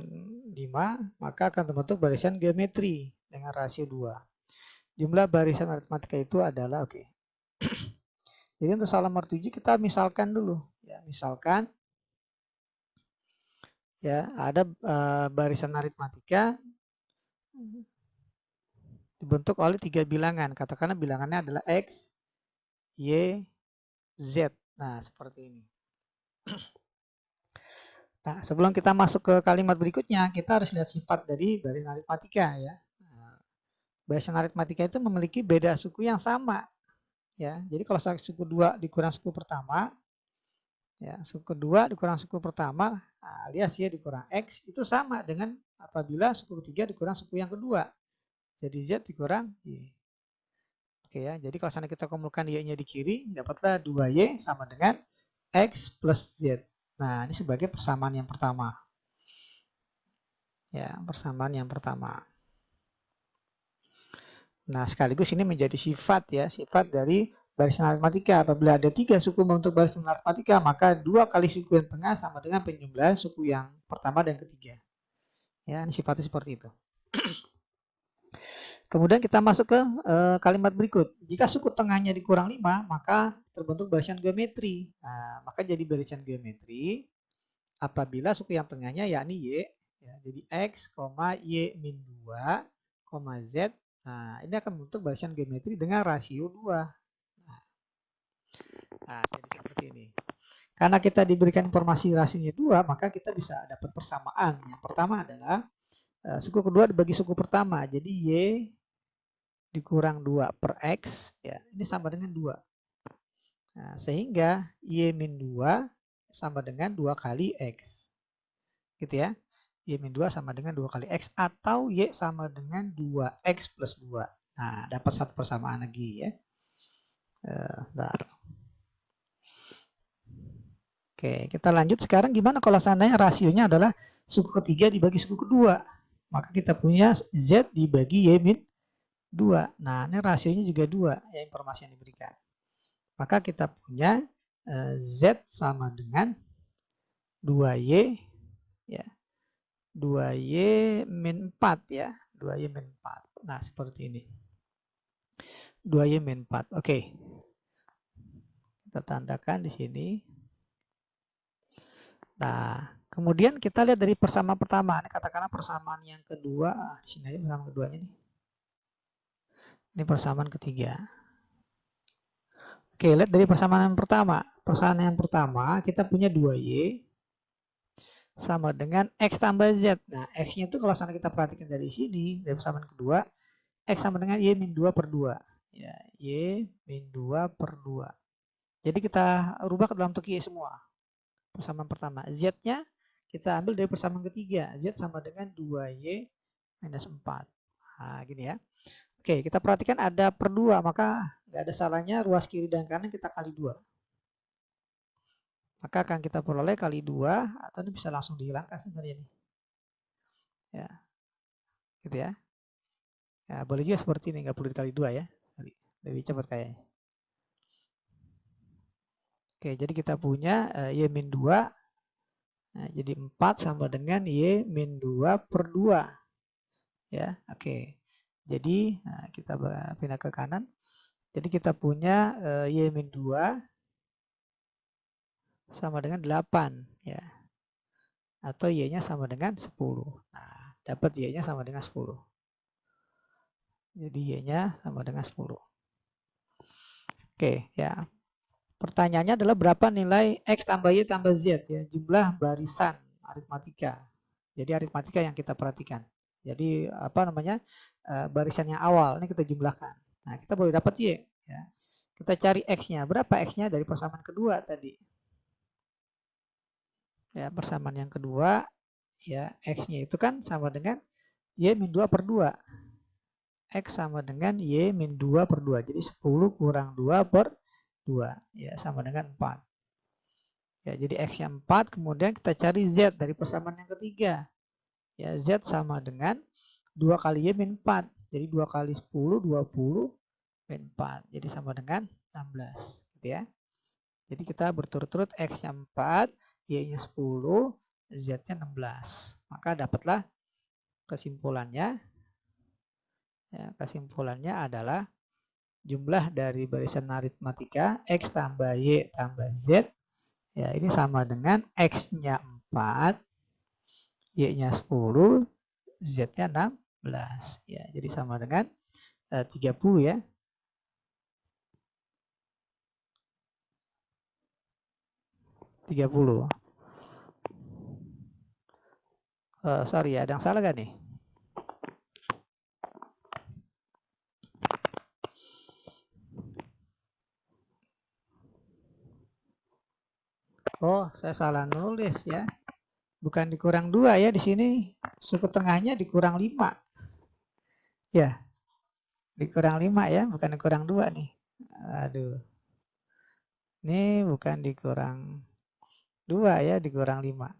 Speaker 1: 5, maka akan terbentuk barisan geometri dengan rasio 2. Jumlah barisan aritmatika itu adalah, oke. Jadi untuk soal nomor 7 kita misalkan dulu. Ya, misalkan ya ada barisan aritmatika dibentuk oleh 3 bilangan. Katakanlah bilangannya adalah X, Y, Z. Nah, seperti ini. Nah, sebelum kita masuk ke kalimat berikutnya, kita harus lihat sifat dari barisan aritmatika ya. Barisan aritmatika itu memiliki beda suku yang sama ya. Jadi kalau suku 2 dikurang suku pertama ya, suku kedua dikurang suku pertama alias Y dikurang X itu sama dengan apabila suku ketiga dikurang suku yang kedua. Jadi Z dikurang Y. Oke ya, jadi kalau sana kita kumpulkan Y-nya di kiri, dapatlah 2Y sama dengan X plus Z. Nah, ini sebagai persamaan yang pertama. Ya, persamaan yang pertama. Nah, sekaligus ini menjadi sifat ya, sifat dari barisan aritmatika. Apabila ada 3 suku membentuk barisan aritmatika, maka 2 kali suku yang tengah sama dengan penjumlahan suku yang pertama dan ketiga. Ya, ini sifatnya seperti itu. Kemudian kita masuk ke kalimat berikut. Jika suku tengahnya dikurang 5, maka terbentuk barisan geometri. Nah, maka jadi barisan geometri apabila suku yang tengahnya yakni Y, ya, jadi X, Y min 2, Z. Nah, ini akan membentuk barisan geometri dengan rasio 2. Nah, jadi seperti ini. Karena kita diberikan informasi rasionya 2, maka kita bisa dapat persamaan. Yang pertama adalah suku kedua dibagi suku pertama. Jadi Y dikurang 2 per X, ya, ini sama dengan 2. Nah, sehingga Y min 2 sama dengan 2 kali X. Gitu ya. Y min 2 sama dengan 2 kali X atau Y sama dengan 2X plus 2. Nah, dapat satu persamaan lagi ya. Bentar. Oke, kita lanjut sekarang gimana kalau seandainya rasionya adalah suku ketiga dibagi suku kedua. Maka kita punya Z dibagi Y min 2. Nah, ini rasionya juga 2 ya, informasi yang diberikan. Maka kita punya Z sama dengan 2Y ya. 2Y min 4 ya. 2Y min 4. Nah, seperti ini. 2Y min 4. Oke. Kita tandakan di sini. Nah, kemudian kita lihat dari persamaan pertama. Ini katakanlah persamaan yang kedua. Di sini aja persamaan keduanya nih. Ini persamaan ketiga. Oke, lihat dari persamaan yang pertama. Persamaan yang pertama kita punya 2Y sama dengan X tambah Z. Nah, X-nya itu kalau sana kita perhatikan dari sini, dari persamaan kedua, X sama dengan Y min 2 per 2. Ya, Y min 2 per 2. Jadi kita rubah ke dalam bentuk Y semua. Persamaan pertama. Z-nya kita ambil dari persamaan ketiga. Z sama dengan 2Y minus 4. Nah, gini ya. Oke, kita perhatikan ada per 2, maka nggak ada salahnya ruas kiri dan kanan kita kali 2. Maka akan kita peroleh kali 2, atau ini bisa langsung dihilangkan sebenarnya nih. Ya, gitu ya. Ya, boleh juga seperti ini, nggak perlu dikali 2 ya. Lebih cepat kayaknya. Oke, jadi kita punya Y min 2. Nah, jadi 4 sama dengan Y min 2 per 2. Ya, oke. Jadi kita pindah ke kanan. Jadi kita punya Y min 2 sama dengan 8 ya. Atau Y-nya sama dengan 10. Nah, dapat Y-nya sama dengan 10. Jadi Y-nya sama dengan 10. Oke, ya. Pertanyaannya adalah berapa nilai X tambah Y tambah Z ya, jumlah barisan aritmatika. Jadi aritmatika yang kita perhatikan. Jadi apa namanya? Barisan yang awal ini kita jumlahkan. Nah, kita boleh dapat Y ya. Kita cari X-nya. Berapa X-nya dari persamaan kedua tadi? Ya, persamaan yang kedua, ya X-nya itu kan sama dengan Y-2 per 2. X sama dengan Y-2 per 2. Jadi 10 kurang 2 per 2. Ya, sama dengan 4. Ya, jadi X-nya 4. Kemudian kita cari Z dari persamaan yang ketiga. Ya, Z sama dengan 2 kali Y min 4. Jadi 2 kali 10, 20 min 4. Jadi sama dengan 16. Gitu ya. Jadi kita berturut-turut X-nya 4, Y-nya 10, Z-nya 16. Maka dapatlah kesimpulannya. Ya, kesimpulannya adalah jumlah dari barisan aritmatika X tambah Y tambah Z. Ya, ini sama dengan X-nya 4, Y-nya 10, Z-nya 16. Ya, jadi sama dengan 30 ya. Sorry ya, ada yang salah gak nih? Oh, saya salah nulis ya. Bukan dikurang 2 ya di sini. Suku tengahnya dikurang 5. Ya. Dikurang 5 ya, bukan dikurang 2 nih. Aduh. Ini bukan dikurang 2 ya, dikurang 5.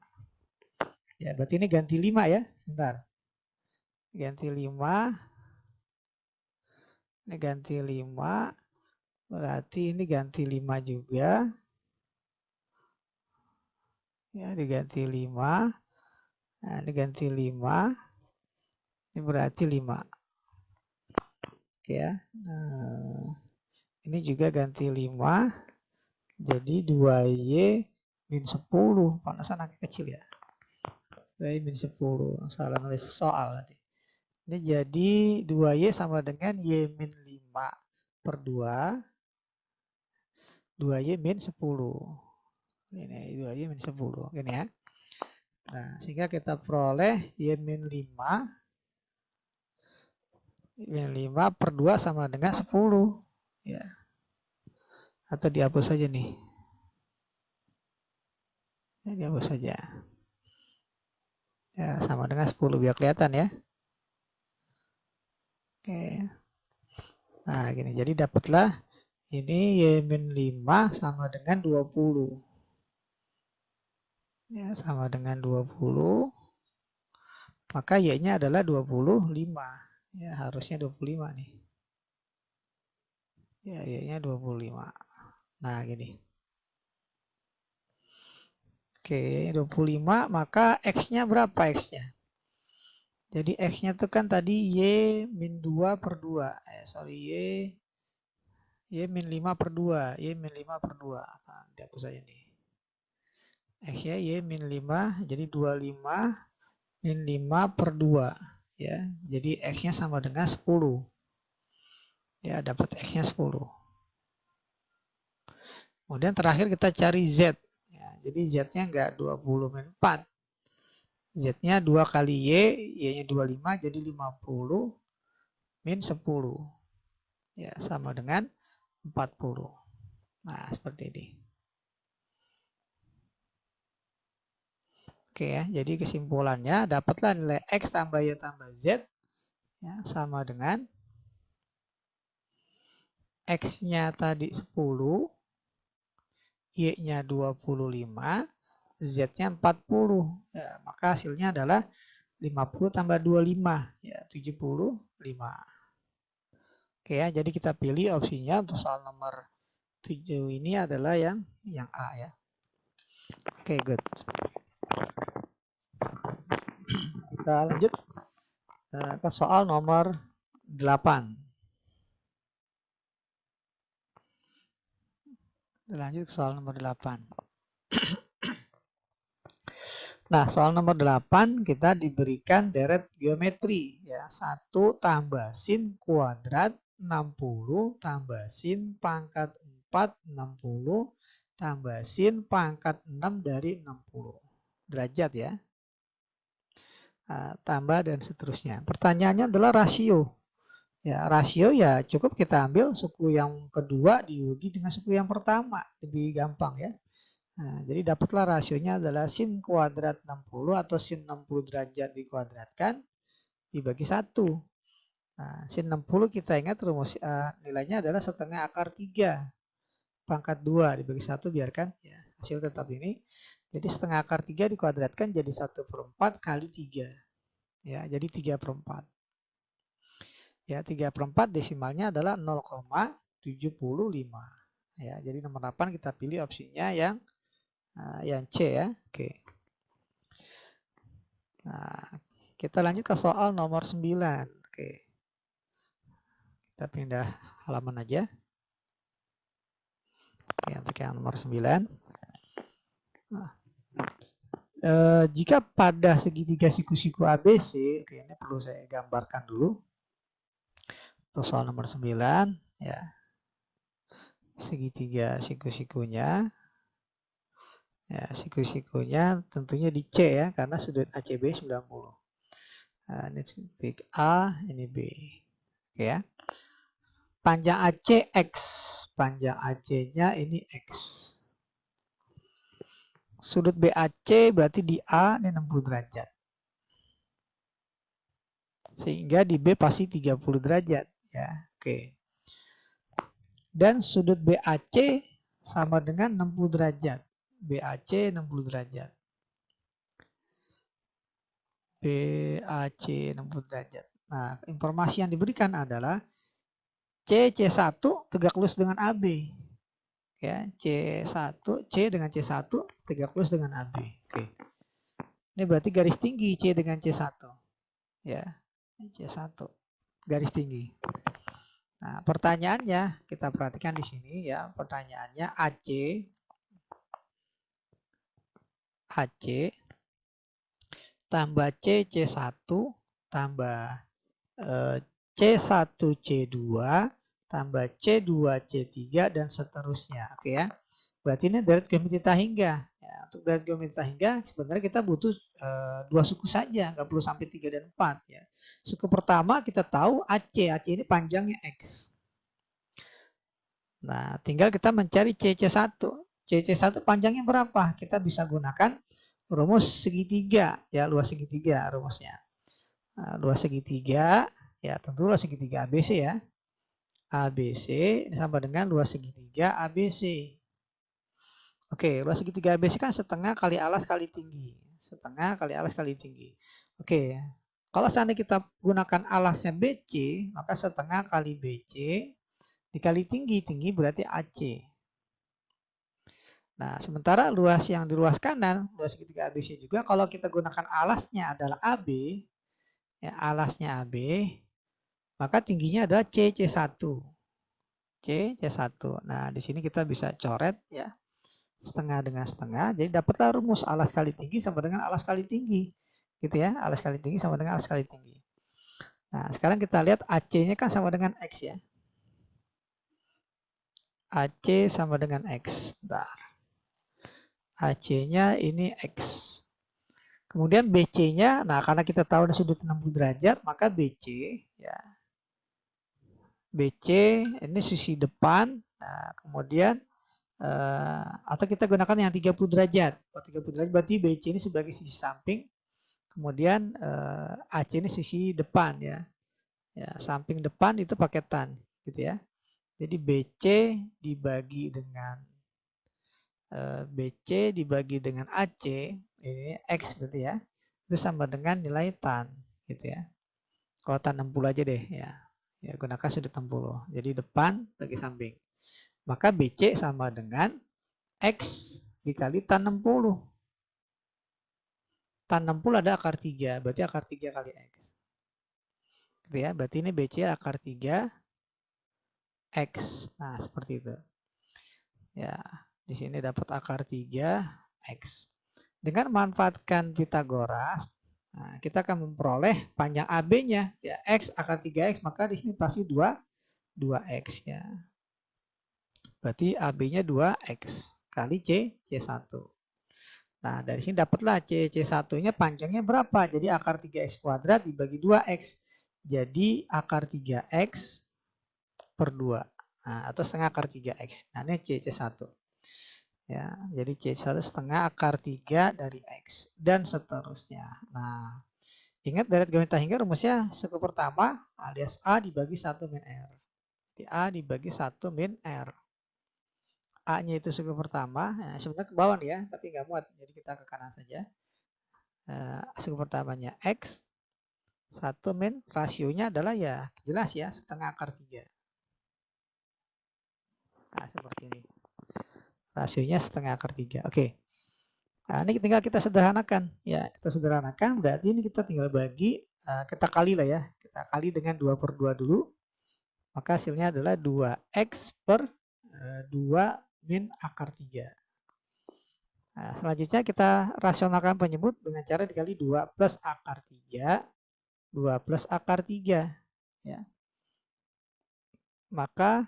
Speaker 1: Ya, berarti ini ganti 5 ya. Sebentar. Ganti 5. Ini ganti 5. Berarti ini ganti 5 juga. Ya, diganti 5. Nah, ini ganti 5. Ini berarti 5. Oke ya. Nah, ini juga ganti 5. Jadi 2Y min 10. Pantesan agak kecil ya. 2Y min 10. Salah nulis soal nanti. Ini jadi 2Y sama dengan Y min 5 per 2. 2Y min 10. Ini 2Y min 10. Gini ya. Nah, sehingga kita peroleh Y min 5. Y min 5 per 2 sama dengan 10. Ya. Atau dihapus saja nih. Ya, dihapus saja. Ya, sama dengan 10 biar kelihatan ya. Oke. Nah, gini. Jadi dapatlah ini Y min 5 sama dengan 20. Ya, sama dengan 20. Maka Y-nya adalah 25. Ya, harusnya 25 nih. Ya, Y-nya 25. Nah, gini. Oke, 25, maka X-nya berapa X-nya? Jadi X-nya itu kan tadi Y min 2 per 2. Y min 5 per 2. Y min 5 per 2. Nah, dihapus aja nih. X-nya Y min 5, jadi 25 min 5 per 2. Ya, jadi X-nya sama dengan 10. Ya, dapat X-nya 10. Kemudian terakhir kita cari Z. Ya, jadi Z-nya enggak 20 min 4. Z-nya 2 kali Y, Y-nya 25, jadi 50 min 10. Ya, sama dengan 40. Nah, seperti ini. Oke ya, jadi kesimpulannya dapatlah nilai X tambah Y tambah Z ya, sama dengan X-nya tadi 10, Y-nya 25, Z-nya 40. Ya, maka hasilnya adalah 50 tambah 25, ya 75. Oke ya, jadi kita pilih opsinya untuk soal nomor 7 ini adalah yang A ya. Oke, good. Kita lanjut ke soal nomor 8. Kita lanjut ke soal nomor 8. Nah, soal nomor 8 kita diberikan deret geometri ya. 1 tambah sin kuadrat 60 tambah sin pangkat 4 60 tambah sin pangkat 6 dari 60 derajat ya. Tambah dan seterusnya. Pertanyaannya adalah rasio. Ya, rasio ya cukup kita ambil suku yang kedua dibagi dengan suku yang pertama. Lebih gampang ya. Nah, jadi dapatlah rasionya adalah sin kuadrat 60 atau sin 60 derajat dikuadratkan dibagi 1. Nah, sin 60 kita ingat rumus nilainya adalah setengah akar 3 pangkat 2 dibagi 1 biarkan ya, hasil tetap ini. Jadi setengah akar 3 dikuadratkan jadi 1/4 kali 3. Ya, jadi 3/4. Ya, 3/4 desimalnya adalah 0,75. Ya, jadi nomor 8 kita pilih opsinya yang C ya. Oke. Nah, kita lanjut ke soal nomor 9. Oke. Kita pindah halaman aja. Oke, untuk yang nomor 9. Nah, jika pada segitiga siku-siku ABC, oke, ini perlu saya gambarkan dulu. Untuk soal nomor 9, ya. Segitiga siku-sikunya. Ya, siku-sikunya tentunya di C ya, karena sudut ACB 90. Nah, ini titik A, ini B. Oke ya. Panjang AC X. Panjang AC-nya ini X. Sudut BAC berarti di A ini 60 derajat. Sehingga di B pasti 30 derajat. Ya, oke. Dan sudut BAC sama dengan 60 derajat. BAC 60 derajat. BAC 60 derajat. Nah, informasi yang diberikan adalah C1 tegak lurus dengan AB. Ya, C1, C dengan C1 tegak lurus dengan AB. Oke. Ini berarti garis tinggi C dengan C1. Ya, C1 garis tinggi. Nah, pertanyaannya kita perhatikan di sini ya. Pertanyaannya AC tambah C1 tambah C1 C2 tambah C2 C3 dan seterusnya. Oke ya. Berarti ini dari geometri hingga. Ya, untuk dari geometri hingga sebenarnya kita butuh 2 suku saja, nggak perlu sampai 3 dan 4 ya. Suku pertama kita tahu AC ini panjangnya X. Nah, tinggal kita mencari CC1. CC1 panjangnya berapa? Kita bisa gunakan rumus segitiga ya, luas segitiga rumusnya. Nah, luas segitiga ya, tentu luas segitiga ABC ya. ABC sama dengan luas segitiga ABC. Oke, luas segitiga ABC kan setengah kali alas kali tinggi. Setengah kali alas kali tinggi. Oke, kalau seandainya kita gunakan alasnya BC, maka setengah kali BC dikali tinggi. Tinggi berarti AC. Nah, sementara luas yang di luas kanan, luas segitiga ABC juga, kalau kita gunakan alasnya adalah AB, ya, alasnya AB, maka tingginya adalah C1. C1. Nah, di sini kita bisa coret ya. Setengah dengan setengah, jadi dapatlah rumus alas kali tinggi sama dengan alas kali tinggi. Gitu ya, alas kali tinggi sama dengan alas kali tinggi. Nah, sekarang kita lihat AC-nya kan sama dengan X ya. AC sama dengan X. Bentar. AC-nya ini X. Kemudian BC-nya, nah karena kita tahu sudut 60 derajat, maka BC ya. BC ini sisi depan. Nah, kemudian atau kita gunakan yang 30 derajat. Kalau 30 derajat berarti BC ini sebagai sisi samping. Kemudian AC ini sisi depan ya. Ya, samping depan itu paketan gitu ya. Jadi BC dibagi dengan BC dibagi dengan AC ini X berarti ya. Itu sama dengan nilai tan gitu ya. Kalau tan 60 aja deh ya. Ya, gunakan sudut 60. Jadi depan bagi samping. Maka BC sama dengan X dikali tan 60. Tan 60 ada akar 3, berarti akar 3 kali X. Gitu ya, berarti ini BC akar 3 X. Nah, seperti itu. Ya, di sini dapat akar 3 X. Dengan memanfaatkan Pitagoras, nah, kita akan memperoleh panjang AB-nya ya X akar 3X, maka di sini pasti 2X ya. Berarti AB-nya 2X kali C1. Nah, dari sini dapatlah C1-nya panjangnya berapa? Jadi akar 3X kuadrat dibagi 2X. jadi akar 3x per 2. Nah, atau setengah akar 3x. Nah, ini C1. Ya, jadi C1 setengah akar 3 dari X. Dan seterusnya. Nah, ingat dari geometri hingga rumusnya suku pertama alias A dibagi 1 min R. Di A dibagi 1 min R. A-nya itu suku pertama. Nah, sebenarnya ke bawah nih ya, tapi nggak muat. Jadi kita ke kanan saja. Suku pertamanya X. 1 min rasionya adalah ya jelas ya setengah akar 3. Nah, seperti ini. Rasionya setengah akar 3. Oke. Nah, ini tinggal kita sederhanakan. Ya, kita sederhanakan berarti ini kita tinggal bagi, kita kali lah ya. Kita kali dengan 2 per 2 dulu. Maka hasilnya adalah 2x per 2 min akar 3. Nah, selanjutnya kita rasionalkan penyebut dengan cara dikali 2 plus akar 3. 2 plus akar 3. Ya. Maka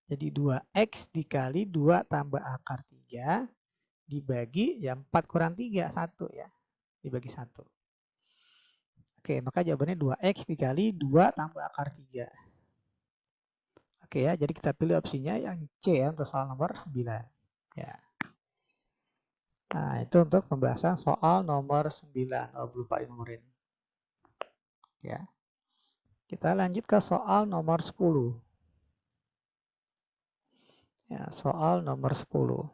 Speaker 1: jadi 2x dikali 2 tambah akar 3 dibagi ya 4 kurang 3, 1 ya. Dibagi 1. Oke, maka jawabannya 2x dikali 2 tambah akar 3. Oke ya, jadi kita pilih opsinya yang C ya untuk soal nomor 9. Ya. Nah, itu untuk pembahasan soal nomor 9. Oh, lupa dinomorin. Ya. Kita lanjut ke soal nomor 10. Ya, soal nomor 10.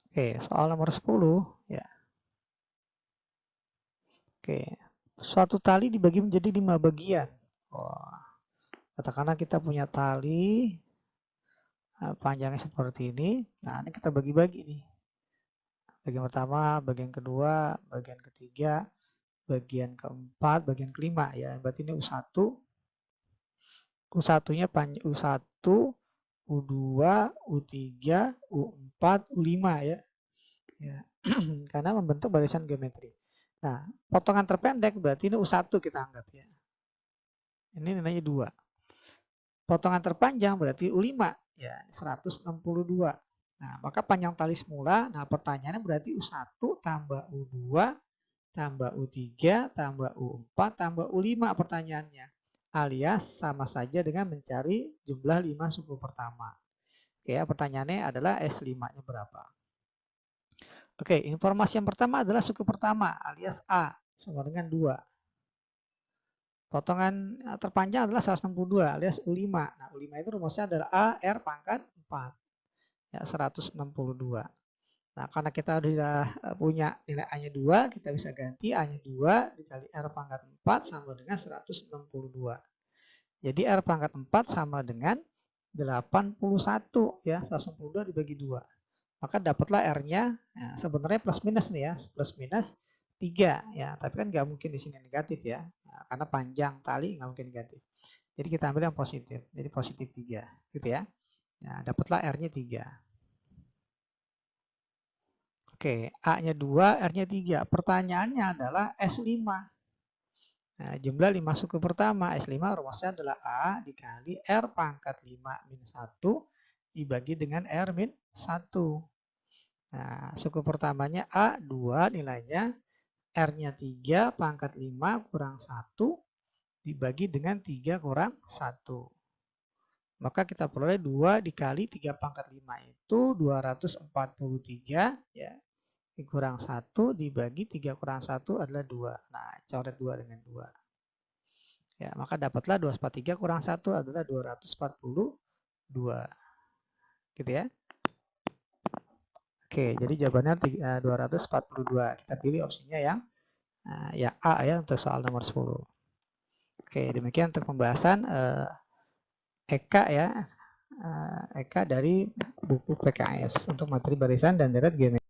Speaker 1: Oke, soal nomor 10 ya. Oke, suatu tali dibagi menjadi 5 bagian. Wah, katakanlah kita punya tali panjangnya seperti ini. Nah, ini kita bagi-bagi nih. Bagian pertama, bagian kedua, bagian ketiga, bagian keempat, bagian kelima ya. Berarti ini U1. U1-nya U1, U2, U3, U4, U5 ya. Ya. Karena membentuk barisan geometri. Nah, potongan terpendek berarti ini U1 kita anggap ya. Ini nilainya 2. Potongan terpanjang berarti U5 ya, 162. Nah, maka panjang tali semula, nah pertanyaannya berarti U1 tambah U2 tambah U3 tambah U4 tambah U5 pertanyaannya. Alias sama saja dengan mencari jumlah 5 suku pertama. Oke, pertanyaannya adalah S5-nya berapa? Oke, informasi yang pertama adalah suku pertama alias A sama dengan 2. Potongan terpanjang adalah 162 alias U5. Nah, U5 itu rumusnya adalah A R pangkat 4. Ya, 162. Nah, karena kita sudah punya nilai A-nya 2, kita bisa ganti A-nya 2 dikali R pangkat 4 sama dengan 162. Jadi R pangkat 4 sama dengan 81 ya, 162 dibagi 2. Maka dapatlah R-nya, ya, sebenarnya plus minus nih ya, plus minus 3 ya, tapi kan nggak mungkin di sini negatif ya, nah, karena panjang tali nggak mungkin negatif. Jadi kita ambil yang positif, jadi positif 3 gitu ya. Nah, dapatlah R-nya 3. Oke, A-nya 2, R-nya 3. Pertanyaannya adalah S5. Nah, jumlah 5 suku pertama, S5 rumusnya adalah A dikali R pangkat 5 min 1 dibagi dengan R min 1. Nah, suku pertamanya A 2 nilainya, R-nya 3 pangkat 5 kurang 1 dibagi dengan 3 kurang 1. Maka kita peroleh 2 dikali 3 pangkat 5 itu 243 ya. Kurang 1 dibagi 3 kurang 1 adalah 2. Nah, coret 2 dengan 2. Ya, maka dapatlah 243 kurang 1 adalah 242. Gitu ya. Oke, jadi jawabannya 242. Kita pilih opsinya yang A ya untuk soal nomor 10. Oke, demikian untuk pembahasan EK ya. EK dari buku PKS untuk materi barisan dan deret geometri.